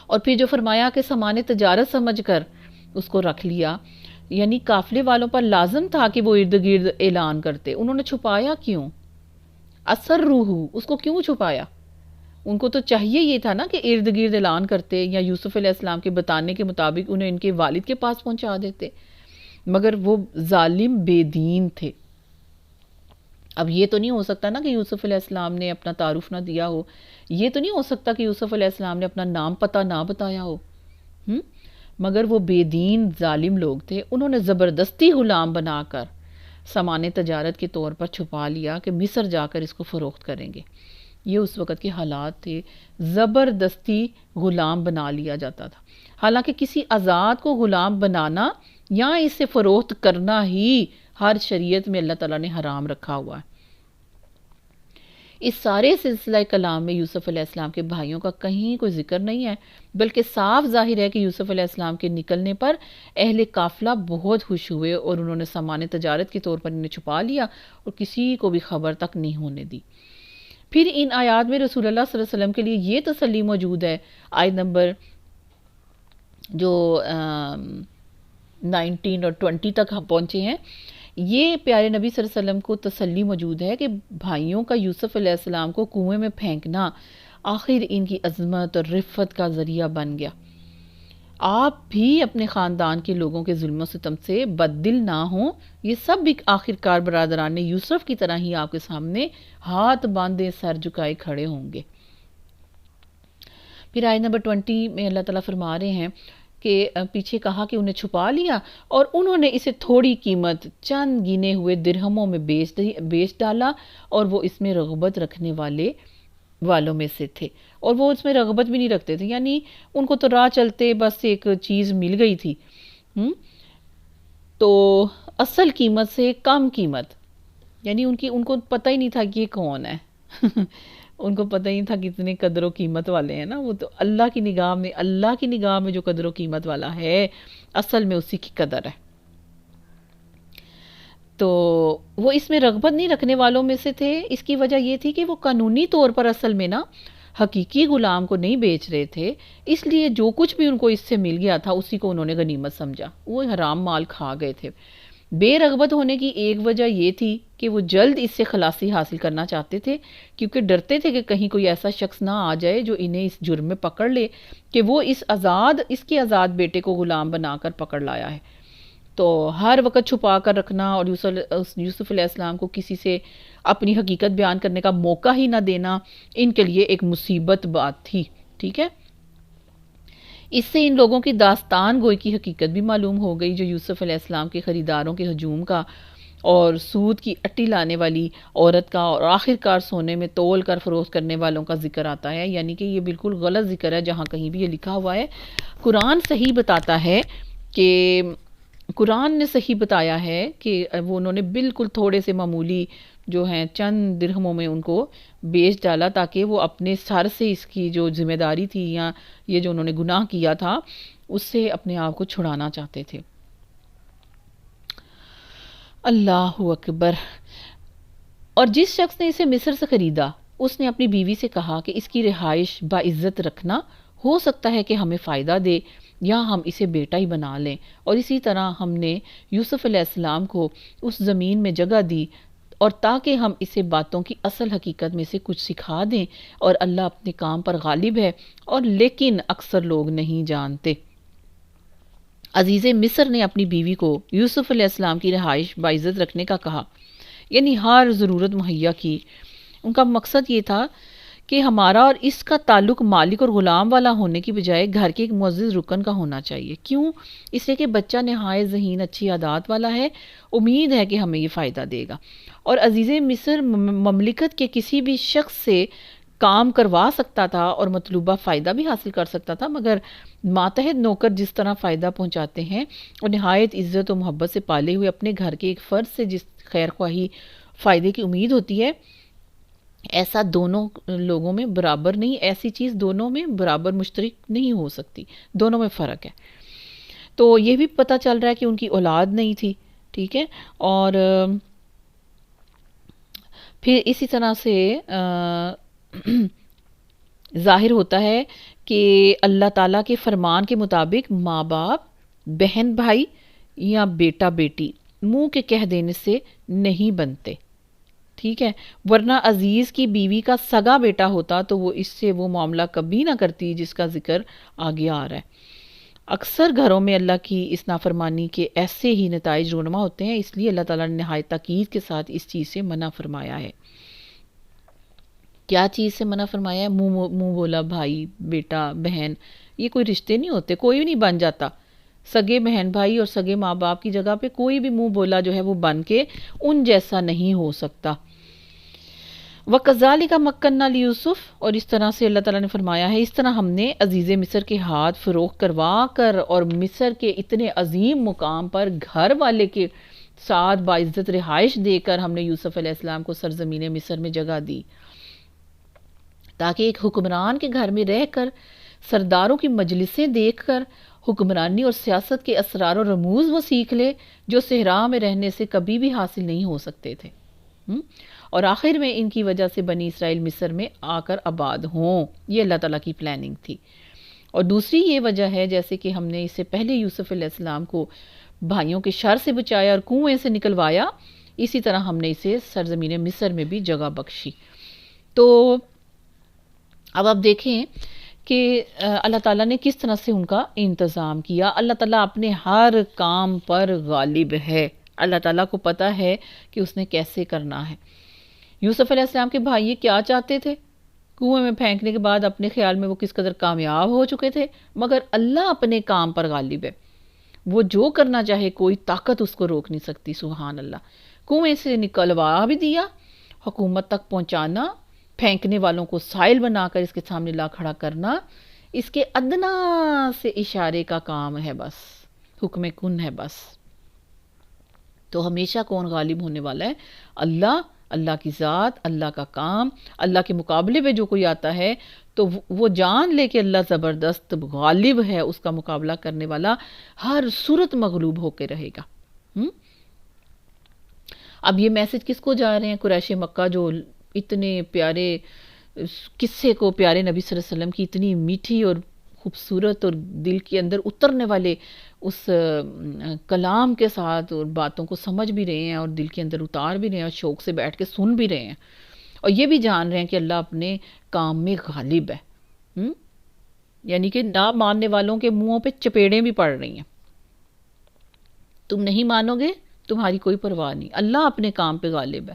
اور پھر جو فرمایا کہ سامان تجارت سمجھ کر اس کو رکھ لیا، یعنی قافلے والوں پر لازم تھا کہ وہ ارد گرد اعلان کرتے. انہوں نے چھپایا کیوں؟ اسرّوہ، اس کو کیوں چھپایا؟ ان کو تو چاہیے یہ تھا نا کہ ارد گرد اعلان کرتے، یا یوسف علیہ السلام کے بتانے کے مطابق انہیں ان کے والد کے پاس پہنچا دیتے. مگر وہ ظالم بے دین تھے. اب یہ تو نہیں ہو سکتا نا کہ یوسف علیہ السلام نے اپنا تعارف نہ دیا ہو، یہ تو نہیں ہو سکتا کہ یوسف علیہ السلام نے اپنا نام پتہ نہ بتایا ہو. مگر وہ بے دین ظالم لوگ تھے. انہوں نے زبردستی غلام بنا کر سامان تجارت کے طور پر چھپا لیا کہ مصر جا کر اس کو فروخت کریں گے. یہ اس وقت کے حالات تھے. زبردستی غلام بنا لیا جاتا تھا. حالانکہ کسی آزاد کو غلام بنانا یا اس سے فروخت کرنا ہی ہر شریعت میں اللہ تعالیٰ نے حرام رکھا ہوا ہے. اس سارے سلسلہ کلام میں یوسف علیہ السلام کے بھائیوں کا کہیں کوئی ذکر نہیں ہے، بلکہ صاف ظاہر ہے کہ یوسف علیہ السلام کے نکلنے پر اہل قافلہ بہت خوش ہوئے، اور انہوں نے سامان تجارت کے طور پر انہیں چھپا لیا اور کسی کو بھی خبر تک نہیں ہونے دی. پھر ان آیات میں رسول اللہ صلی اللہ علیہ وسلم کے لیے یہ تسلی موجود ہے. آیت نمبر جو 19 اور 20 تک ہم پہنچے ہیں، یہ پیارے نبی صلی اللہ علیہ وسلم کو تسلی موجود ہے کہ بھائیوں کا یوسف علیہ السلام کو کنویں میں پھینکنا آخر ان کی عظمت اور رفت کا ذریعہ بن گیا. آپ بھی اپنے خاندان کے لوگوں کے ظلم و ستم سے بد دل نہ ہوں. یہ سب بھی آخرکار برادران یوسف کی طرح ہی آپ کے سامنے ہاتھ باندھے سر جھکائے کھڑے ہوں گے. پھر آیت نمبر 20 میں اللہ تعالیٰ فرما رہے ہیں کہ پیچھے کہا کہ انہیں چھپا لیا، اور انہوں نے اسے تھوڑی قیمت چند گنے ہوئے درہموں میں بیچ ڈالا، اور وہ اس میں رغبت رکھنے والوں میں سے تھے. اور وہ اس میں رغبت بھی نہیں رکھتے تھے، یعنی ان کو تو راہ چلتے بس ایک چیز مل گئی تھی. تو اصل قیمت سے کم قیمت، یعنی ان کو پتہ ہی نہیں تھا کہ یہ کون ہے ان کو پتہ ہی نہیں تھا کتنے قدر و قیمت والے ہیں نا وہ، تو اللہ کی نگاہ میں جو قدر و قیمت والا ہے اصل میں اسی کی قدر ہے. تو وہ اس میں رغبت نہیں رکھنے والوں میں سے تھے. اس کی وجہ یہ تھی کہ وہ قانونی طور پر اصل میں نا حقیقی غلام کو نہیں بیچ رہے تھے، اس لیے جو کچھ بھی ان کو اس سے مل گیا تھا اسی کو انہوں نے غنیمت سمجھا، وہ حرام مال کھا گئے تھے. بے رغبت ہونے کی ایک وجہ یہ تھی کہ وہ جلد اس سے خلاصی حاصل کرنا چاہتے تھے، کیونکہ ڈرتے تھے کہ کہیں کوئی ایسا شخص نہ آ جائے جو انہیں اس جرم میں پکڑ لے کہ وہ اس کے آزاد بیٹے کو غلام بنا کر پکڑ لایا ہے. تو ہر وقت چھپا کر رکھنا اور یوسف علیہ السلام کو کسی سے اپنی حقیقت بیان کرنے کا موقع ہی نہ دینا ان کے لیے ایک مصیبت بات تھی. ٹھیک ہے، اس سے ان لوگوں کی داستان گوئی کی حقیقت بھی معلوم ہو گئی جو یوسف علیہ السلام کے خریداروں کے ہجوم کا اور سود کی اٹی لانے والی عورت کا اور آخرکار سونے میں تول کر فروخت کرنے والوں کا ذکر آتا ہے. یعنی کہ یہ بالکل غلط ذکر ہے جہاں کہیں بھی یہ لکھا ہوا ہے. قرآن صحیح بتاتا ہے کہ قرآن نے صحیح بتایا ہے کہ وہ انہوں نے بالکل تھوڑے سے معمولی جو ہیں چند درہموں میں ان کو بیچ ڈالا تاکہ وہ اپنے سر سے اس کی جو ذمہ داری تھی یا یہ جو انہوں نے گناہ کیا تھا اس سے اپنے آپ کو چھڑانا چاہتے تھے. اللہ اکبر. اور جس شخص نے اسے مصر سے خریدا اس نے اپنی بیوی سے کہا کہ اس کی رہائش باعزت رکھنا، ہو سکتا ہے کہ ہمیں فائدہ دے یا ہم اسے بیٹا ہی بنا لیں. اور اسی طرح ہم نے یوسف علیہ السلام کو اس زمین میں جگہ دی اور تاکہ ہم اسے باتوں کی اصل حقیقت میں سے کچھ سکھا دیں، اور اللہ اپنے کام پر غالب ہے اور لیکن اکثر لوگ نہیں جانتے. عزیز مصر نے اپنی بیوی کو یوسف علیہ السلام کی رہائش باعزت رکھنے کا کہا، یعنی ہر ضرورت مہیا کی. ان کا مقصد یہ تھا کہ ہمارا اور اس کا تعلق مالک اور غلام والا ہونے کی بجائے گھر کے ایک معزز رکن کا ہونا چاہیے. کیوں؟ اس لیے کہ بچہ نہایت ذہین اچھی عادات والا ہے، امید ہے کہ ہمیں یہ فائدہ دے گا. اور عزیز مصر مملکت کے کسی بھی شخص سے کام کروا سکتا تھا اور مطلوبہ فائدہ بھی حاصل کر سکتا تھا، مگر ماتحت نوکر جس طرح فائدہ پہنچاتے ہیں اور نہایت عزت و محبت سے پالے ہوئے اپنے گھر کے ایک فرد سے جس خیر خواہی فائدے کی امید ہوتی ہے، ایسا دونوں لوگوں میں برابر نہیں، ایسی چیز دونوں میں برابر مشترک نہیں ہو سکتی، دونوں میں فرق ہے. تو یہ بھی پتہ چل رہا ہے کہ ان کی اولاد نہیں تھی. ٹھیک ہے، اور پھر اسی طرح سے ظاہر ہوتا ہے کہ اللہ تعالیٰ کے فرمان کے مطابق ماں باپ، بہن بھائی یا بیٹا بیٹی منہ کے کہہ دینے سے نہیں بنتے. ٹھیک ہے، ورنہ عزیز کی بیوی کا سگا بیٹا ہوتا تو وہ اس سے وہ معاملہ کبھی نہ کرتی جس کا ذکر آگے آ رہا ہے. اکثر گھروں میں اللہ کی اس نافرمانی کے ایسے ہی نتائج رونما ہوتے ہیں، اس لیے اللہ تعالیٰ نے نہایت تاکید کے ساتھ اس چیز سے منع فرمایا ہے. کیا چیز سے منع فرمایا ہے؟ منہ بولا بھائی، بیٹا، بہن، یہ کوئی رشتے نہیں ہوتے، کوئی بھی نہیں بن جاتا. سگے بہن بھائی اور سگے ماں باپ کی جگہ پہ کوئی بھی منہ بولا جو ہے وہ بن کے ان جیسا نہیں ہو سکتا. وَكَذَلِكَ مَكَّنَّا لِيُوسُفَ، اور اس طرح سے اللہ تعالیٰ نے فرمایا ہے اس طرح ہم نے عزیز مصر کے ہاتھ فروخت کروا کر اور مصر کے اتنے عظیم مقام پر گھر والے کے ساتھ باعزت رہائش دے کر ہم نے یوسف علیہ السلام کو سرزمین مصر میں جگہ دی، تاکہ ایک حکمران کے گھر میں رہ کر سرداروں کی مجلسیں دیکھ کر حکمرانی اور سیاست کے اسرار و رموز وہ سیکھ لے جو صحرا میں رہنے سے کبھی بھی حاصل نہیں ہو سکتے تھے. اور آخر میں ان کی وجہ سے بنی اسرائیل مصر میں آ کر آباد ہوں. یہ اللہ تعالیٰ کی پلاننگ تھی. اور دوسری یہ وجہ ہے جیسے کہ ہم نے اس سے پہلے یوسف علیہ السلام کو بھائیوں کے شر سے بچایا اور کنویں سے نکلوایا، اسی طرح ہم نے اسے سرزمین مصر میں بھی جگہ بخشی. تو اب آپ دیکھیں کہ اللہ تعالیٰ نے کس طرح سے ان کا انتظام کیا. اللہ تعالیٰ اپنے ہر کام پر غالب ہے. اللہ تعالیٰ کو پتہ ہے کہ اس نے کیسے کرنا ہے. یوسف علیہ السلام کے بھائی یہ کیا چاہتے تھے؟ کنویں میں پھینکنے کے بعد اپنے خیال میں وہ کس قدر کامیاب ہو چکے تھے، مگر اللہ اپنے کام پر غالب ہے. وہ جو کرنا چاہے کوئی طاقت اس کو روک نہیں سکتی. سبحان اللہ. کنویں سے نکلوا بھی دیا، حکومت تک پہنچانا، پھینکنے والوں کو سائل بنا کر اس کے سامنے لا کھڑا کرنا، اس کے ادنا سے اشارے کا کام ہے، بس حکم کن ہے بس. تو ہمیشہ کون غالب ہونے والا ہے؟ اللہ، اللہ کی ذات، اللہ کا کام۔ اللہ کے مقابلے پہ جو کوئی آتا ہے تو وہ جان لے کہ اللہ زبردست غالب ہے، اس کا مقابلہ کرنے والا ہر صورت مغلوب ہو کے رہے گا۔ اب یہ میسج کس کو جا رہے ہیں؟ قریش مکہ جو اتنے پیارے قصے کو، پیارے نبی صلی اللہ علیہ وسلم کی اتنی میٹھی اور خوبصورت اور دل کے اندر اترنے والے اس کلام کے ساتھ اور باتوں کو سمجھ بھی رہے ہیں اور دل کے اندر اتار بھی رہے ہیں اور شوق سے بیٹھ کے سن بھی رہے ہیں، اور یہ بھی جان رہے ہیں کہ اللہ اپنے کام میں غالب ہے۔ یعنی کہ نہ ماننے والوں کے منہوں پہ چپیڑیں بھی پڑ رہی ہیں، تم نہیں مانو گے، تمہاری کوئی پرواہ نہیں، اللہ اپنے کام پہ غالب ہے،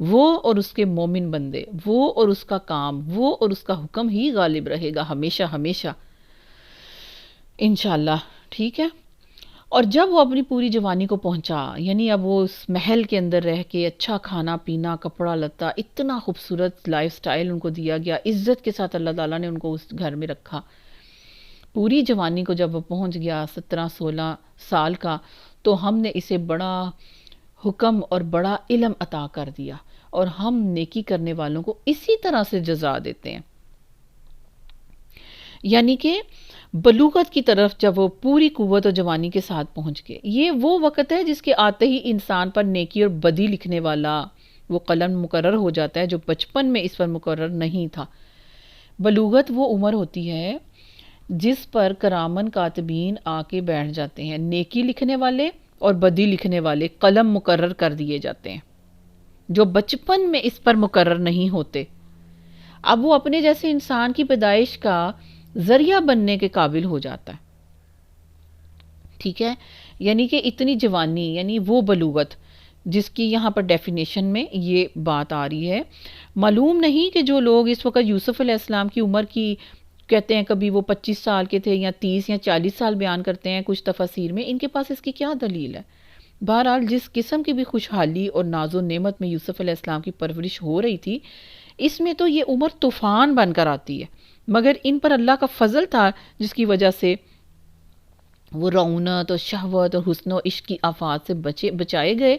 وہ اور اس کے مومن بندے، وہ اور اس کا کام، وہ اور اس کا حکم ہی غالب رہے گا ہمیشہ ہمیشہ انشاءاللہ۔ ٹھیک ہے، اور جب وہ اپنی پوری جوانی کو پہنچا، یعنی اب وہ اس محل کے اندر رہ کے اچھا کھانا پینا، کپڑا لتا، اتنا خوبصورت لائف سٹائل ان کو دیا گیا، عزت کے ساتھ اللہ تعالیٰ نے ان کو اس گھر میں رکھا۔ پوری جوانی کو جب وہ پہنچ گیا 17-16 سال کا، تو ہم نے اسے بڑا حکم اور بڑا علم عطا کر دیا، اور ہم نیکی کرنے والوں کو اسی طرح سے جزا دیتے ہیں۔ یعنی کہ بلوغت کی طرف جب وہ پوری قوت اور جوانی کے ساتھ پہنچ گئے، یہ وہ وقت ہے جس کے آتے ہی انسان پر نیکی اور بدی لکھنے والا وہ قلم مقرر ہو جاتا ہے، جو بچپن میں اس پر مقرر نہیں تھا۔ بلوغت وہ عمر ہوتی ہے جس پر کرامن کاتبین آ کے بیٹھ جاتے ہیں، نیکی لکھنے والے اور بدی لکھنے والے قلم مقرر کر دیے جاتے ہیں، جو بچپن میں اس پر مقرر نہیں ہوتے۔ اب وہ اپنے جیسے انسان کی پیدائش کا ذریعہ بننے کے قابل ہو جاتا ہے۔ ٹھیک ہے، یعنی کہ اتنی جوانی، یعنی وہ بلوغت جس کی یہاں پر ڈیفینیشن میں یہ بات آ رہی ہے۔ معلوم نہیں کہ جو لوگ اس وقت یوسف علیہ السلام کی عمر کی کہتے ہیں، کبھی وہ 25 سال کے تھے یا 30 یا 40 سال بیان کرتے ہیں کچھ تفاسیر میں، ان کے پاس اس کی کیا دلیل ہے؟ بہرحال جس قسم کی بھی خوشحالی اور ناز و نعمت میں یوسف علیہ السلام کی پرورش ہو رہی تھی، اس میں تو یہ عمر طوفان بن کر آتی ہے، مگر ان پر اللہ کا فضل تھا جس کی وجہ سے وہ رعونت اور شہوت اور حسن و عشق کی آفات سے بچائے گئے۔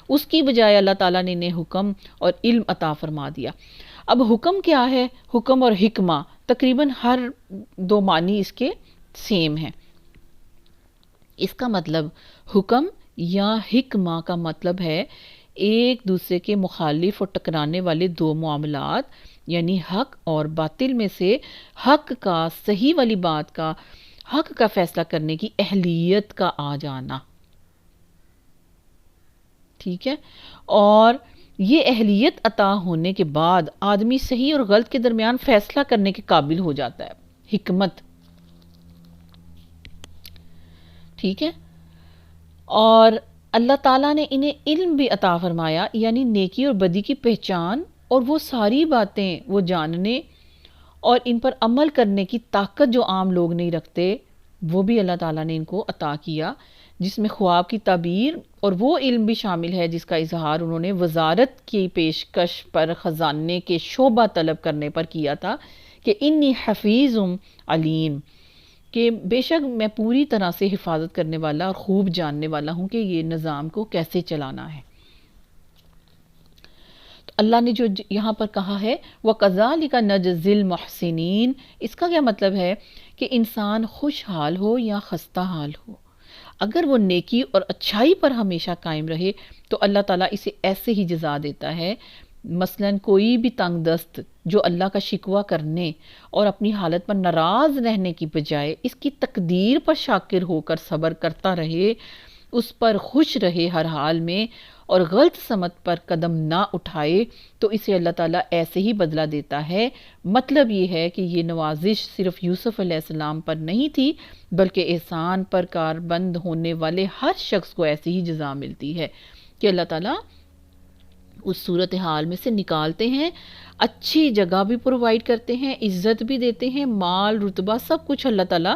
اس کی بجائے اللہ تعالیٰ نے انہیں حکم اور علم عطا فرما دیا۔ اب حکم کیا ہے؟ حکم اور حکمہ تقریباً ہر دو معنی اس کے سیم ہیں۔ اس کا مطلب حکم یا حکمہ کا مطلب ہے ایک دوسرے کے مخالف اور ٹکرانے والے دو معاملات، یعنی حق اور باطل میں سے حق کا، صحیح والی بات کا، حق کا فیصلہ کرنے کی اہلیت کا آ جانا۔ ٹھیک ہے، اور یہ اہلیت عطا ہونے کے بعد آدمی صحیح اور غلط کے درمیان فیصلہ کرنے کے قابل ہو جاتا ہے، حکمت۔ ٹھیک ہے، اور اللہ تعالیٰ نے انہیں علم بھی عطا فرمایا، یعنی نیکی اور بدی کی پہچان اور وہ ساری باتیں وہ جاننے اور ان پر عمل کرنے کی طاقت جو عام لوگ نہیں رکھتے، وہ بھی اللہ تعالیٰ نے ان کو عطا کیا، جس میں خواب کی تعبیر اور وہ علم بھی شامل ہے جس کا اظہار انہوں نے وزارت کی پیشکش پر خزانے کے شعبہ طلب کرنے پر کیا تھا کہ انی حفیظ علیم، کہ بے شک میں پوری طرح سے حفاظت کرنے والا اور خوب جاننے والا ہوں کہ یہ نظام کو کیسے چلانا ہے۔ تو اللہ نے جو یہاں پر کہا ہے وَكَذَلِكَ نَجْزِي الْمُحْسِنِينَ، اس کا کیا مطلب ہے؟ کہ انسان خوشحال ہو یا خستہ حال ہو، اگر وہ نیکی اور اچھائی پر ہمیشہ قائم رہے تو اللہ تعالیٰ اسے ایسے ہی جزا دیتا ہے۔ مثلاً کوئی بھی تنگ دست جو اللہ کا شکوہ کرنے اور اپنی حالت پر ناراض رہنے کی بجائے اس کی تقدیر پر شاکر ہو کر صبر کرتا رہے، اس پر خوش رہے ہر حال میں، اور غلط سمت پر قدم نہ اٹھائے، تو اسے اللہ تعالیٰ ایسے ہی بدلہ دیتا ہے۔ مطلب یہ ہے کہ یہ نوازش صرف یوسف علیہ السلام پر نہیں تھی، بلکہ احسان پر کاربند ہونے والے ہر شخص کو ایسی ہی جزا ملتی ہے کہ اللہ تعالیٰ اس صورتحال میں سے نکالتے ہیں، اچھی جگہ بھی پرووائڈ کرتے ہیں، عزت بھی دیتے ہیں، مال رتبہ سب کچھ اللہ تعالیٰ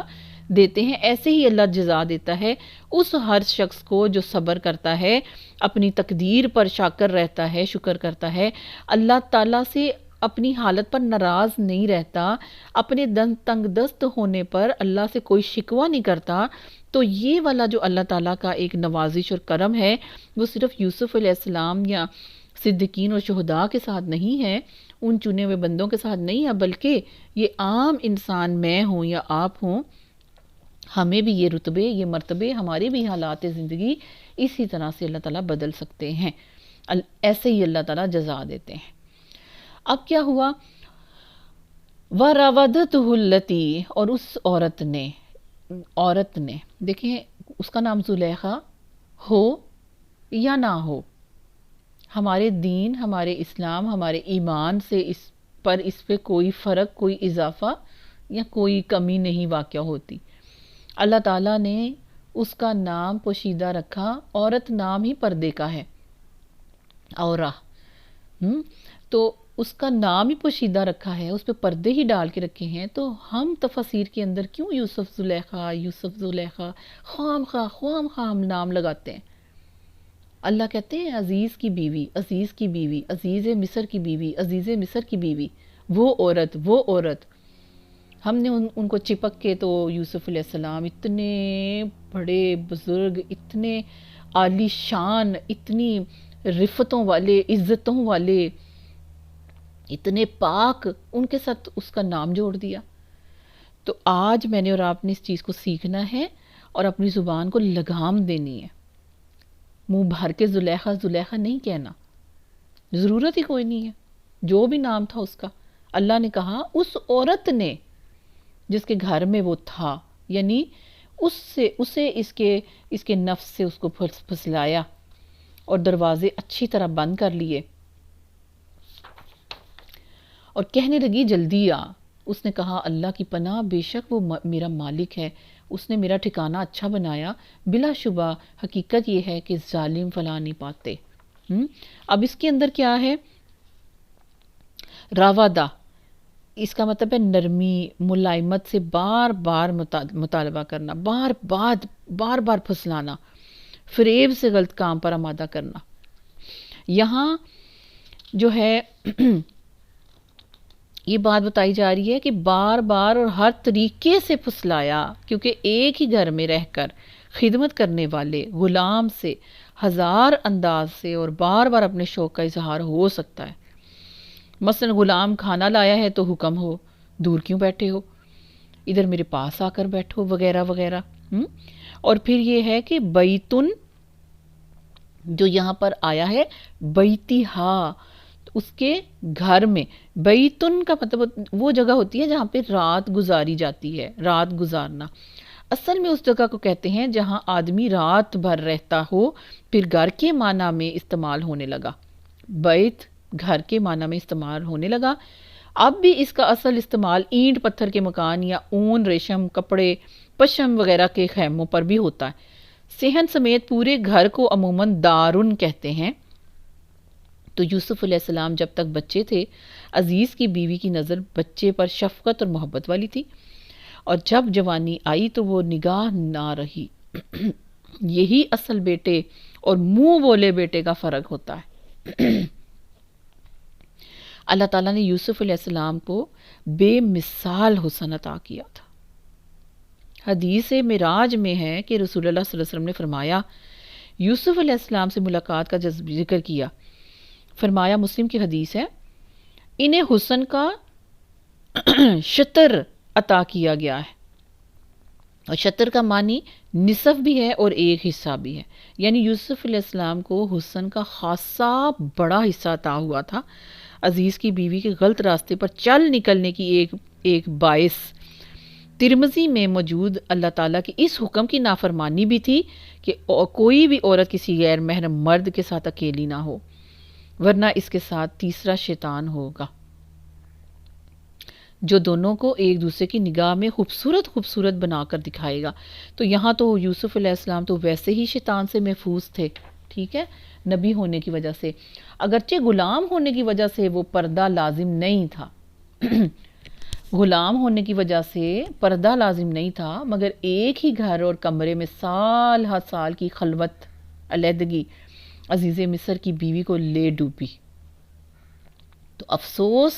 دیتے ہیں۔ ایسے ہی اللہ جزا دیتا ہے اس ہر شخص کو جو صبر کرتا ہے، اپنی تقدیر پر شاکر رہتا ہے، شکر کرتا ہے، اللہ تعالیٰ سے اپنی حالت پر ناراض نہیں رہتا، اپنے تنگ دست ہونے پر اللہ سے کوئی شکوہ نہیں کرتا، تو یہ والا جو اللہ تعالیٰ کا ایک نوازش اور کرم ہے وہ صرف یوسف علیہ السلام یا صدیقین اور شہداء کے ساتھ نہیں ہے، ان چنے ہوئے بندوں کے ساتھ نہیں ہے، بلکہ یہ عام انسان میں ہوں یا آپ ہوں، ہمیں بھی یہ رتبے، یہ مرتبے، ہمارے بھی حالات زندگی اسی طرح سے اللہ تعالیٰ بدل سکتے ہیں، ایسے ہی اللہ تعالیٰ جزا دیتے ہیں۔ اب کیا ہوا؟ وَرَوَدَتْهُ الَّتِي، اور اس عورت نے دیکھیں اس کا نام زلیخا ہو یا نہ ہو، ہمارے دین، ہمارے اسلام، ہمارے ایمان سے اس پہ کوئی فرق، کوئی اضافہ یا کوئی کمی نہیں واقع ہوتی۔ اللہ تعالیٰ نے اس کا نام پوشیدہ رکھا، عورت نام ہی پردے کا ہے، عورہ، تو اس کا نام ہی پوشیدہ رکھا ہے، اس پہ پردے ہی ڈال کے رکھے ہیں، تو ہم تفاسیر کے اندر کیوں یوسف زلیخا خام خواہ ہم نام لگاتے ہیں؟ اللہ کہتے ہیں عزیز کی بیوی، عزیز کی بیوی، عزیز مصر کی بیوی، عزیز مصر کی بیوی، وہ عورت ہم نے ان کو چپک کے، تو یوسف علیہ السلام اتنے بڑے بزرگ، اتنے عالی شان، اتنی رفتوں والے، عزتوں والے، اتنے پاک، ان کے ساتھ اس کا نام جوڑ دیا۔ تو آج میں نے اور آپ نے اس چیز کو سیکھنا ہے اور اپنی زبان کو لگام دینی ہے، منہ بھر کے زلیخا نہیں کہنا، ضرورت ہی کوئی نہیں ہے، جو بھی نام تھا اس کا۔ اللہ نے کہا اس عورت نے جس کے گھر میں وہ تھا، یعنی اسے اس کے نفس سے اس کو پھسلایا اور دروازے اچھی طرح بند کر لیے، اور کہنے لگی جلدی آ۔ اس نے کہا اللہ کی پناہ، بے شک وہ میرا مالک ہے، اس نے میرا ٹھکانہ اچھا بنایا، بلا شبہ حقیقت یہ ہے کہ ظالم فلاں نہیں پاتے۔ اب اس کے اندر کیا ہے؟ راودہ، اس کا مطلب ہے نرمی، ملائمت سے بار بار مطالبہ کرنا، بار بار پھسلانا، فریب سے غلط کام پر آمادہ کرنا۔ یہاں جو ہے یہ بات بتائی جا رہی ہے کہ بار بار اور ہر طریقے سے پھسلایا، کیونکہ ایک ہی گھر میں رہ کر خدمت کرنے والے غلام سے ہزار انداز سے اور بار بار اپنے شوق کا اظہار ہو سکتا ہے۔ مثلا غلام کھانا لایا ہے تو حکم ہو، دور کیوں بیٹھے ہو، ادھر میرے پاس آ کر بیٹھو، وغیرہ وغیرہ۔ اور پھر یہ ہے کہ بیتن، جو یہاں پر آیا ہے بیتہا، اس کے گھر میں، بیتن کا مطلب وہ جگہ ہوتی ہے جہاں پہ رات گزاری جاتی ہے، رات گزارنا۔ اصل میں اس جگہ کو کہتے ہیں جہاں آدمی رات بھر رہتا ہو، پھر گھر کے معنی میں استعمال ہونے لگا، بیت گھر کے معنی میں استعمال ہونے لگا۔ اب بھی اس کا اصل استعمال اینٹ پتھر کے مکان یا اون، ریشم، کپڑے، پشم وغیرہ کے خیموں پر بھی ہوتا ہے۔ صحن سمیت پورے گھر کو عموماً دارن کہتے ہیں۔ تو یوسف علیہ السلام جب تک بچے تھے، عزیز کی بیوی کی نظر بچے پر شفقت اور محبت والی تھی، اور جب جوانی آئی تو وہ نگاہ نہ رہی۔ یہی اصل بیٹے اور منہ بولے بیٹے کا فرق ہوتا ہے۔ اللہ تعالیٰ نے یوسف علیہ السلام کو بے مثال حسن عطا کیا تھا۔ حدیث معراج میں ہے کہ رسول اللہ صلی اللہ علیہ وسلم نے فرمایا، یوسف علیہ السلام سے ملاقات کا ذکر کیا، فرمایا، مسلم کی حدیث ہے، انہیں حسن کا شطر عطا کیا گیا ہے، اور شطر کا معنی نصف بھی ہے اور ایک حصہ بھی ہے، یعنی یوسف علیہ السلام کو حسن کا خاصا بڑا حصہ عطا ہوا تھا۔ عزیز کی بیوی کے غلط راستے پر چل نکلنے کی ایک باعث ترمذی میں موجود اللہ تعالیٰ کی اس حکم کی نافرمانی بھی تھی کہ کوئی بھی عورت کسی غیر محرم مرد کے ساتھ اکیلی نہ ہو، ورنہ اس کے ساتھ تیسرا شیطان ہوگا جو دونوں کو ایک دوسرے کی نگاہ میں خوبصورت بنا کر دکھائے گا۔ تو یہاں تو یوسف علیہ السلام تو ویسے ہی شیطان سے محفوظ تھے، ٹھیک ہے، نبی ہونے کی وجہ سے، اگرچہ غلام ہونے کی وجہ سے وہ پردہ لازم نہیں تھا غلام ہونے کی وجہ سے پردہ لازم نہیں تھا، مگر ایک ہی گھر اور کمرے میں سال ہر سال کی خلوت، علیحدگی عزیز مصر کی بیوی کو لے ڈوبی۔ تو افسوس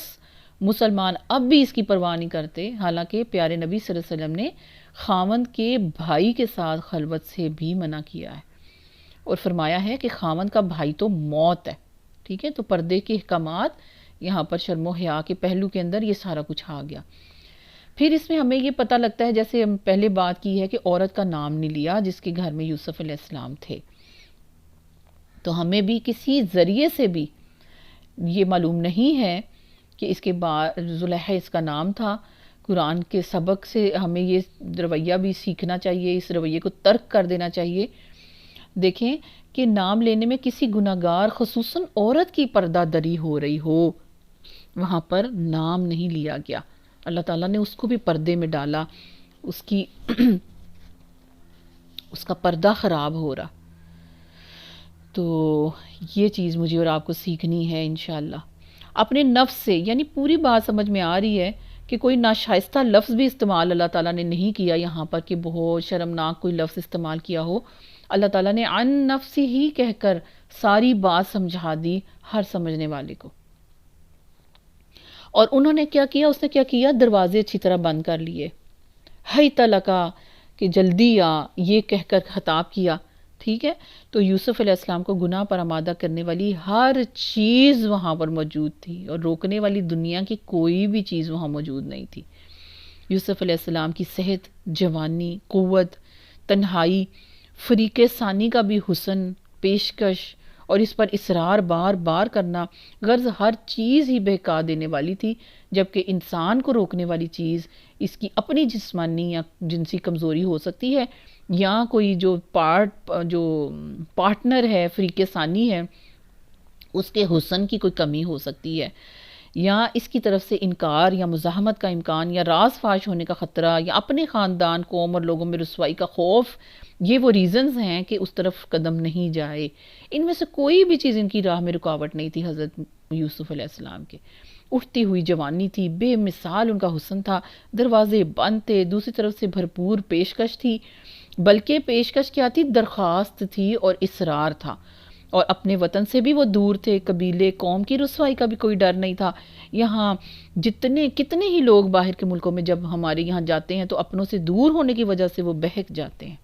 مسلمان اب بھی اس کی پرواہ نہیں کرتے، حالانکہ پیارے نبی صلی اللہ علیہ وسلم نے خاوند کے بھائی کے ساتھ خلوت سے بھی منع کیا ہے، اور فرمایا ہے کہ خاوند کا بھائی تو موت ہے، ٹھیک ہے؟ تو پردے کے احکامات یہاں پر شرم و حیا کے پہلو کے اندر یہ سارا کچھ آ گیا۔ پھر اس میں ہمیں یہ پتہ لگتا ہے، جیسے ہم پہلے بات کی ہے کہ عورت کا نام نہیں لیا جس کے گھر میں یوسف علیہ السلام تھے، تو ہمیں بھی کسی ذریعے سے بھی یہ معلوم نہیں ہے کہ اس کے بعد زلیخا اس کا نام تھا۔ قرآن کے سبق سے ہمیں یہ رویہ بھی سیکھنا چاہیے، اس رویے کو ترک کر دینا چاہیے۔ دیکھیں کہ نام لینے میں کسی گناہگار خصوصاً عورت کی پردہ دری ہو رہی ہو، وہاں پر نام نہیں لیا گیا، اللہ تعالیٰ نے اس کو بھی پردے میں ڈالا، اس کی اس کا پردہ خراب ہو رہا۔ تو یہ چیز مجھے اور آپ کو سیکھنی ہے انشاءاللہ اپنے نفس سے، یعنی پوری بات سمجھ میں آ رہی ہے کہ کوئی ناشائستہ لفظ بھی استعمال اللہ تعالیٰ نے نہیں کیا یہاں پر کہ بہت شرمناک کوئی لفظ استعمال کیا ہو، اللہ تعالیٰ نے عن نفسی ہی کہہ کر ساری بات سمجھا دی ہر سمجھنے والے کو۔ اور انہوں نے کیا کیا، اس نے کیا کیا، دروازے اچھی طرح بند کر لیے، ہی تلکا کہ جلدی آ، یہ کہہ کر خطاب کیا، ٹھیک ہے؟ تو یوسف علیہ السلام کو گناہ پر آمادہ کرنے والی ہر چیز وہاں پر موجود تھی، اور روکنے والی دنیا کی کوئی بھی چیز وہاں موجود نہیں تھی۔ یوسف علیہ السلام کی صحت، جوانی، قوت، تنہائی، فریق ثانی کا بھی حسن، پیشکش اور اس پر اصرار بار بار کرنا، غرض ہر چیز ہی بہکا دینے والی تھی، جبکہ انسان کو روکنے والی چیز اس کی اپنی جسمانی یا جنسی کمزوری ہو سکتی ہے، یا کوئی جو پارٹنر ہے، فریق ثانی ہے، اس کے حسن کی کوئی کمی ہو سکتی ہے، یا اس کی طرف سے انکار یا مزاحمت کا امکان، یا راز فاش ہونے کا خطرہ، یا اپنے خاندان، قوم اور لوگوں میں رسوائی کا خوف، یہ وہ ریزنز ہیں کہ اس طرف قدم نہیں جائے۔ ان میں سے کوئی بھی چیز ان کی راہ میں رکاوٹ نہیں تھی حضرت یوسف علیہ السلام کے۔ اٹھتی ہوئی جوانی تھی، بے مثال ان کا حسن تھا، دروازے بند تھے، دوسری طرف سے بھرپور پیشکش تھی، بلکہ پیشکش کیا تھی، درخواست تھی اور اصرار تھا، اور اپنے وطن سے بھی وہ دور تھے، قبیلے قوم کی رسوائی کا بھی کوئی ڈر نہیں تھا۔ یہاں کتنے ہی لوگ باہر کے ملکوں میں جب ہمارے یہاں جاتے ہیں تو اپنوں سے دور ہونے کی وجہ سے وہ بہک جاتے ہیں،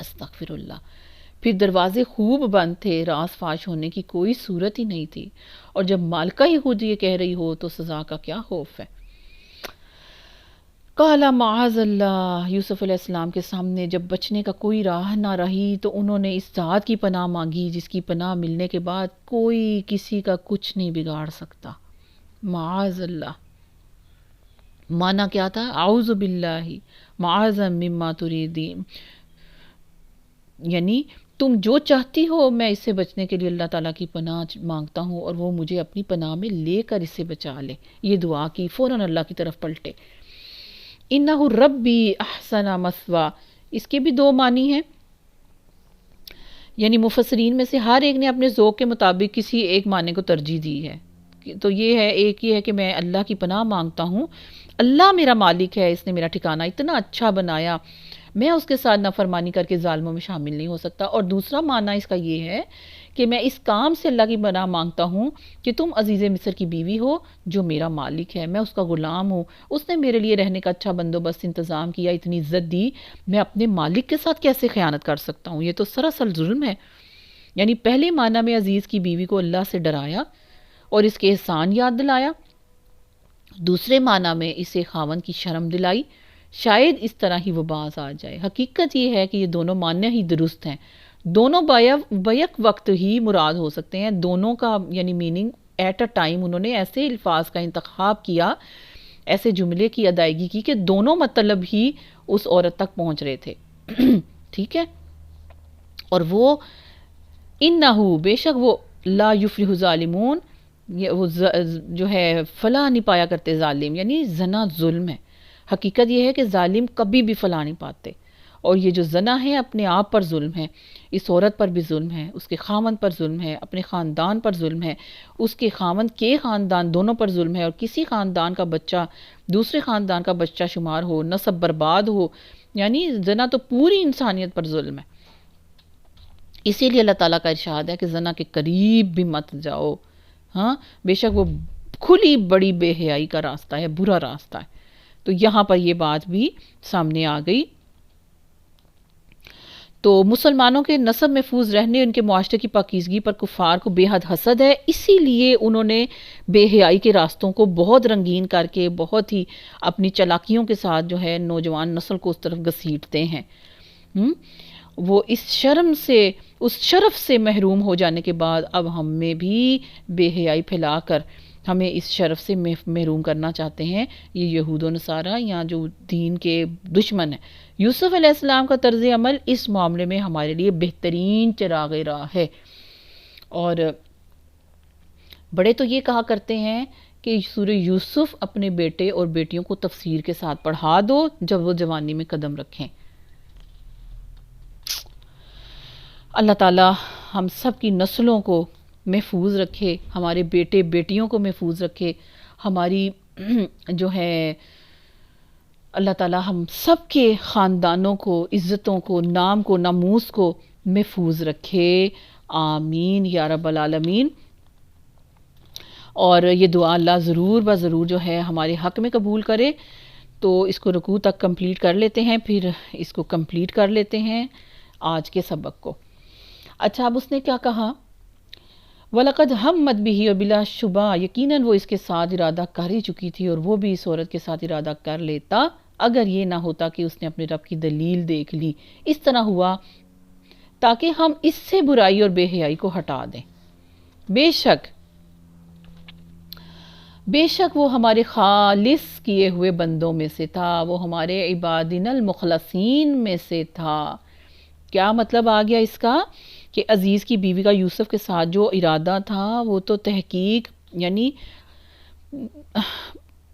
استغفر اللہ۔ پھر دروازے خوب بند تھے، راز فاش ہونے کی کوئی صورت ہی نہیں تھی، اور جب مالکہ ہی خود یہ کہہ رہی ہو تو سزا کا کیا خوف ہے۔ قَالَ مَعَاذَ اللہ، یوسف علیہ السلام کے سامنے جب بچنے کا کوئی راہ نہ رہی تو انہوں نے اس ذات کی پناہ مانگی جس کی پناہ ملنے کے بعد کوئی کسی کا کچھ نہیں بگاڑ سکتا۔ معاذ اللہ معنی کیا تھا؟ اعوذ باللہ معاذ مما تریدین، یعنی تم جو چاہتی ہو میں اس سے بچنے کے لیے اللہ تعالیٰ کی پناہ مانگتا ہوں، اور وہ مجھے اپنی پناہ میں لے کر اس سے بچا لے۔ یہ دعا کی، فوراً اللہ کی طرف پلٹے۔ انہ ربی احسن مثوا، اس کے بھی دو معنی ہیں، یعنی مفسرین میں سے ہر ایک نے اپنے ذوق کے مطابق کسی ایک معنی کو ترجیح دی ہے۔ تو یہ ہے، ایک یہ ہے کہ میں اللہ کی پناہ مانگتا ہوں، اللہ میرا مالک ہے، اس نے میرا ٹھکانہ اتنا اچھا بنایا، میں اس کے ساتھ نافرمانی کر کے ظالموں میں شامل نہیں ہو سکتا۔ اور دوسرا معنی اس کا یہ ہے کہ میں اس کام سے اللہ کی پناہ مانگتا ہوں کہ تم عزیز مصر کی بیوی ہو جو میرا مالک ہے، میں اس کا غلام ہوں، اس نے میرے لیے رہنے کا اچھا بندوبست انتظام کیا، اتنی عزت دی، میں اپنے مالک کے ساتھ کیسے خیانت کر سکتا ہوں؟ یہ تو سراسر ظلم ہے۔ یعنی پہلے معنی میں عزیز کی بیوی کو اللہ سے ڈرایا اور اس کے احسان یاد دلایا، دوسرے معنی میں اسے خاوند کی شرم دلائی، شاید اس طرح ہی وہ باز آ جائے۔ حقیقت یہ ہے کہ یہ دونوں معنی ہی درست ہیں، دونوں بیک وقت ہی مراد ہو سکتے ہیں، دونوں کا یعنی میننگ ایٹ اے ٹائم انہوں نے ایسے الفاظ کا انتخاب کیا، ایسے جملے کی ادائیگی کی کہ دونوں مطلب ہی اس عورت تک پہنچ رہے تھے، ٹھیک ہے؟ اور وہ انہو، بے شک وہ، لا یفلح الظالمون، وہ جو ہے فلاح نہیں پایا کرتے ظالم، یعنی زنا ظلم ہے۔ حقیقت یہ ہے کہ ظالم کبھی بھی فلاح نہیں پاتے، اور یہ جو زنا ہے اپنے آپ پر ظلم ہے، اس عورت پر بھی ظلم ہے، اس کے خاوند پر ظلم ہے، اپنے خاندان پر ظلم ہے، اس کے خاوند کے خاندان دونوں پر ظلم ہے، اور کسی خاندان کا بچہ دوسرے خاندان کا بچہ شمار ہو، نسب برباد ہو، یعنی زنا تو پوری انسانیت پر ظلم ہے۔ اسی لیے اللہ تعالیٰ کا ارشاد ہے کہ زنا کے قریب بھی مت جاؤ، ہاں، بے شک وہ کھلی بڑی بے حیائی کا راستہ ہے، برا راستہ ہے۔ تو یہاں پر یہ بات بھی سامنے آ گئی۔ تو مسلمانوں کے نسب محفوظ رہنے، ان کے معاشرے کی پاکیزگی پر کفار کو بے حد حسد ہے، اسی لیے انہوں نے بے حیائی کے راستوں کو بہت رنگین کر کے، بہت ہی اپنی چالاکیوں کے ساتھ جو ہے نوجوان نسل کو اس طرف گھسیٹتے ہیں۔ وہ اس شرف سے محروم ہو جانے کے بعد اب ہمیں بھی بے حیائی پھیلا کر ہمیں اس شرف سے محروم کرنا چاہتے ہیں یہ یہود و نصارہ، یا جو دین کے دشمن ہیں۔ یوسف علیہ السلام کا طرز عمل اس معاملے میں ہمارے لیے بہترین چراغ راہ ہے، اور بڑے تو یہ کہا کرتے ہیں کہ سورہ یوسف اپنے بیٹے اور بیٹیوں کو تفسیر کے ساتھ پڑھا دو جب وہ جوانی میں قدم رکھیں۔ اللہ تعالی ہم سب کی نسلوں کو محفوظ رکھے، ہمارے بیٹے بیٹیوں کو محفوظ رکھے، ہماری جو ہے اللہ تعالی ہم سب کے خاندانوں کو، عزتوں کو، نام کو، ناموس کو محفوظ رکھے، آمین یا رب العالمین۔ اور یہ دعا اللہ ضرور بضرور جو ہے ہمارے حق میں قبول کرے۔ تو اس کو رکوع تک کمپلیٹ کر لیتے ہیں، پھر اس کو کمپلیٹ کر لیتے ہیں آج کے سبق کو۔ اچھا، اب اس نے کیا کہا؟ وَلَقَدْ هَمَّتْ بِهِ، اور بلا شبہ یقیناً وہ اس کے ساتھ ارادہ کر ہی چکی تھی، اور وہ بھی اس عورت کے ساتھ ارادہ کر لیتا اگر یہ نہ ہوتا کہ اس نے اپنے رب کی دلیل دیکھ لی۔ اس طرح ہوا تاکہ ہم اس سے برائی اور بے حیائی کو ہٹا دیں۔ بے شک وہ ہمارے خالص کیے ہوئے بندوں میں سے تھا، وہ ہمارے عبادنا المخلصین میں سے تھا۔ کیا مطلب آ گیا اس کا؟ کہ عزیز کی بیوی کا یوسف کے ساتھ جو ارادہ تھا وہ تو تحقیق، یعنی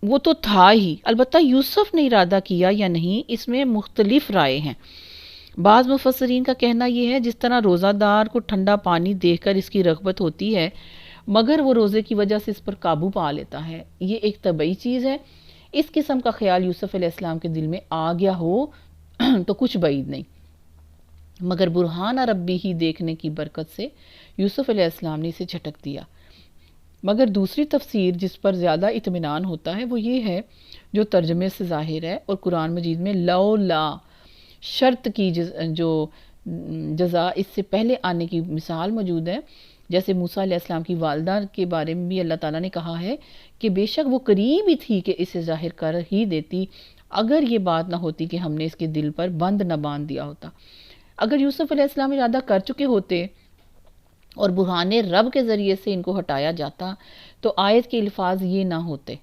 وہ تو تھا ہی، البتہ یوسف نے ارادہ کیا یا نہیں اس میں مختلف رائے ہیں۔ بعض مفسرین کا کہنا یہ ہے جس طرح روزہ دار کو ٹھنڈا پانی دیکھ کر اس کی رغبت ہوتی ہے مگر وہ روزے کی وجہ سے اس پر قابو پا لیتا ہے، یہ ایک طبعی چیز ہے۔ اس قسم کا خیال یوسف علیہ السلام کے دل میں آ گیا ہو تو کچھ بعید نہیں، مگر برہان ربی ہی دیکھنے کی برکت سے یوسف علیہ السلام نے اسے جھٹک دیا۔ مگر دوسری تفسیر جس پر زیادہ اطمینان ہوتا ہے وہ یہ ہے جو ترجمے سے ظاہر ہے، اور قرآن مجید میں لولا شرط کی جو جزا اس سے پہلے آنے کی مثال موجود ہے، جیسے موسیٰ علیہ السلام کی والدہ کے بارے میں بھی اللہ تعالیٰ نے کہا ہے کہ بے شک وہ قریب ہی تھی کہ اسے ظاہر کر ہی دیتی اگر یہ بات نہ ہوتی کہ ہم نے اس کے دل پر بند نہ باندھ دیا ہوتا۔ اگر یوسف علیہ السلام ارادہ کر چکے ہوتے اور برہان رب کے ذریعے سے ان کو ہٹایا جاتا تو آیت کے الفاظ یہ نہ ہوتے،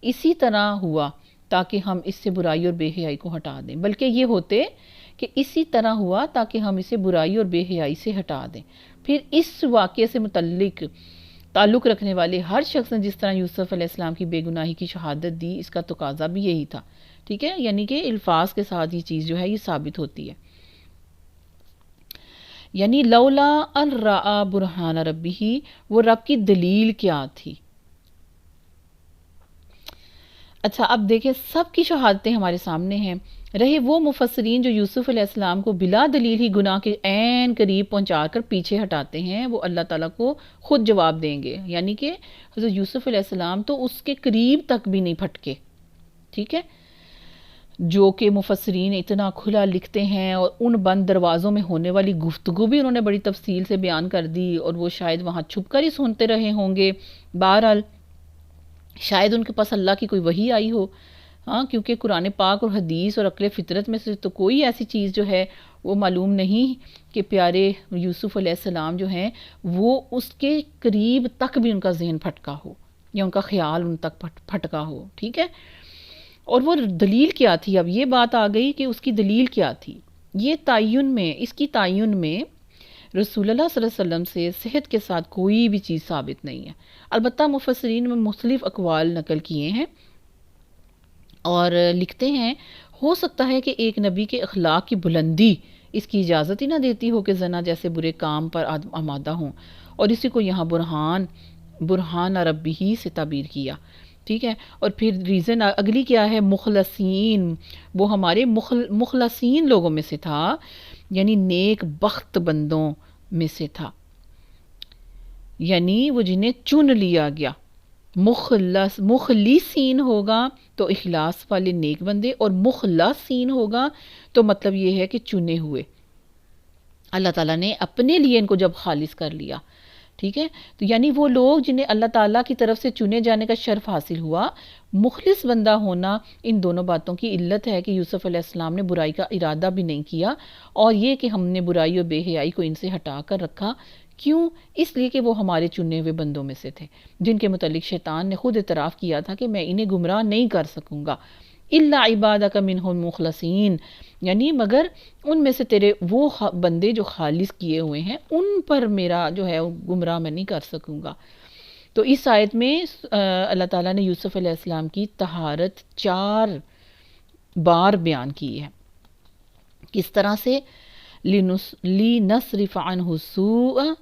اسی طرح ہوا تاکہ ہم اس سے برائی اور بے حیائی کو ہٹا دیں، بلکہ یہ ہوتے کہ اسی طرح ہوا تاکہ ہم اسے برائی اور بے حیائی سے ہٹا دیں۔ پھر اس واقعے سے متعلق تعلق رکھنے والے ہر شخص نے جس طرح یوسف علیہ السلام کی بے گناہی کی شہادت دی، اس کا تقاضا بھی یہی تھا، ٹھیک ہے، یعنی کہ الفاظ کے ساتھ یہ چیز جو ہے یہ ثابت ہوتی ہے، یعنی لولا ان رأى برہان ربہ، وہ رب کی دلیل کیا تھی۔ اچھا، اب دیکھیں سب کی شہادتیں ہمارے سامنے ہیں، رہے وہ مفسرین جو یوسف علیہ السلام کو بلا دلیل ہی گناہ کے عین قریب پہنچا کر پیچھے ہٹاتے ہیں، وہ اللہ تعالیٰ کو خود جواب دیں گے، یعنی کہ حضرت یوسف علیہ السلام تو اس کے قریب تک بھی نہیں پھٹکے، ٹھیک ہے، جو کہ مفسرین اتنا کھلا لکھتے ہیں، اور ان بند دروازوں میں ہونے والی گفتگو بھی انہوں نے بڑی تفصیل سے بیان کر دی، اور وہ شاید وہاں چھپ کر ہی سنتے رہے ہوں گے، بہرحال شاید ان کے پاس اللہ کی کوئی وحی آئی ہو، ہاں، کیونکہ قرآن پاک اور حدیث اور عقل فطرت میں سے تو کوئی ایسی چیز جو ہے وہ معلوم نہیں کہ پیارے یوسف علیہ السلام جو ہیں وہ اس کے قریب تک بھی ان کا ذہن پھٹکا ہو یا ان کا خیال ان تک پھٹکا ہو، ٹھیک ہے۔ اور وہ دلیل کیا تھی؟ اب یہ بات آ گئی کہ اس کی دلیل کیا تھی۔ یہ تعین میں، اس کی تعین میں رسول اللہ صلی اللہ علیہ وسلم سے صحت کے ساتھ کوئی بھی چیز ثابت نہیں ہے، البتہ مفسرین میں مختلف اقوال نقل کیے ہیں اور لکھتے ہیں ہو سکتا ہے کہ ایک نبی کے اخلاق کی بلندی اس کی اجازت ہی نہ دیتی ہو کہ زنا جیسے برے کام پر آمادہ ہوں، اور اسی کو یہاں برہان ربی ہی سے تعبیر کیا، ٹھیک ہے۔ اور پھر ریزن اگلی کیا ہے؟ مخلصین، وہ ہمارے مخلصین لوگوں میں سے تھا، یعنی نیک بخت بندوں میں سے تھا، یعنی وہ جنہیں چن لیا گیا، مخلصین ہوگا تو اخلاص والے نیک بندے، اور مخلصین ہوگا تو مطلب یہ ہے کہ چنے ہوئے، اللہ تعالیٰ نے اپنے لیے ان کو جب خالص کر لیا، ٹھیک ہے، تو یعنی وہ لوگ جنہیں اللہ تعالیٰ کی طرف سے چنے جانے کا شرف حاصل ہوا، مخلص بندہ ہونا، ان دونوں باتوں کی علت ہے کہ یوسف علیہ السلام نے برائی کا ارادہ بھی نہیں کیا، اور یہ کہ ہم نے برائی اور بے حیائی کو ان سے ہٹا کر رکھا، کیوں؟ اس لیے کہ وہ ہمارے چنے ہوئے بندوں میں سے تھے، جن کے متعلق شیطان نے خود اعتراف کیا تھا کہ میں انہیں گمراہ نہیں کر سکوں گا، الا عبادک منہم المخلصین، یعنی مگر ان میں سے تیرے وہ بندے جو خالص کیے ہوئے ہیں، ان پر میرا جو ہے وہ گمراہ میں نہیں کر سکوں گا۔ تو اس آیت میں اللہ تعالیٰ نے یوسف علیہ السلام کی طہارت 4 بار بیان کی ہے۔ کس طرح سے؟ لِنَصْرِفَ عَنْهُ السُّوءَ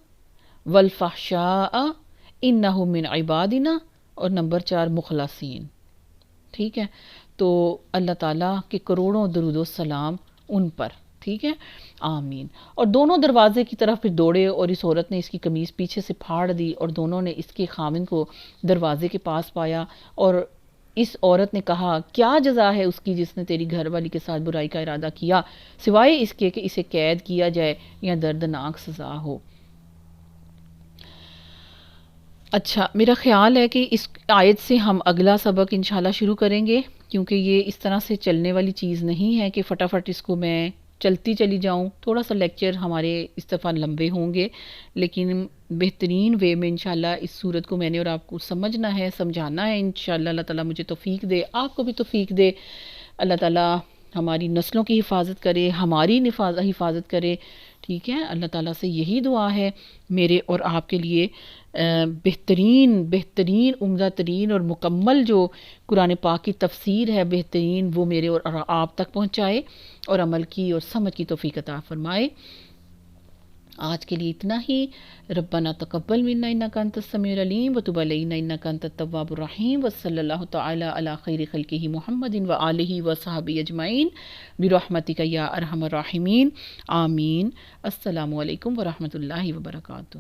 وَالْفَحْشَاءَ إِنَّهُ مِنْ عِبَادِنَا، اور نمبر 4 مخلصین، ٹھیک ہے، تو اللہ تعالیٰ کے کروڑوں درود و سلام ان پر، ٹھیک ہے، آمین۔ اور دونوں دروازے کی طرف پھر دوڑے، اور اس عورت نے اس کی قمیص پیچھے سے پھاڑ دی، اور دونوں نے اس کے خامن کو دروازے کے پاس پایا، اور اس عورت نے کہا کیا جزا ہے اس کی جس نے تیری گھر والی کے ساتھ برائی کا ارادہ کیا، سوائے اس کے کہ اسے قید کیا جائے یا دردناک سزا ہو۔ اچھا، میرا خیال ہے کہ اس آیت سے ہم اگلا سبق انشاءاللہ شروع کریں گے، کیونکہ یہ اس طرح سے چلنے والی چیز نہیں ہے کہ فٹافٹ اس کو میں چلتی چلی جاؤں، تھوڑا سا لیکچر ہمارے اس دفعہ لمبے ہوں گے، لیکن بہترین وے میں انشاءاللہ اس صورت کو میں نے اور آپ کو سمجھنا ہے، سمجھانا ہے، انشاءاللہ اللہ تعالیٰ مجھے توفیق دے، آپ کو بھی توفیق دے، اللہ تعالیٰ ہماری نسلوں کی حفاظت کرے، ہماری حفاظت کرے، ٹھیک ہے، اللہ تعالیٰ سے یہی دعا ہے میرے اور آپ کے لیے، بہترین عمدہ ترین اور مکمل جو قرآن پاک کی تفسیر ہے بہترین، وہ میرے اور آپ تک پہنچائے، اور عمل کی اور سمجھ کی توفیق عطا فرمائے۔ آج کے لیے اتنا ہی۔ ربنا تقبل منا انک انت السمیع العلیم وتب علینا انک انت التواب الرحیم، وصلی اللہ تعالی علی خیر خلقہ محمد وآلہ وصحبہ اجمعین برحمتک یا ارحم الراحمین، آمین۔ السلام علیکم ورحمۃ اللہ وبرکاتہ۔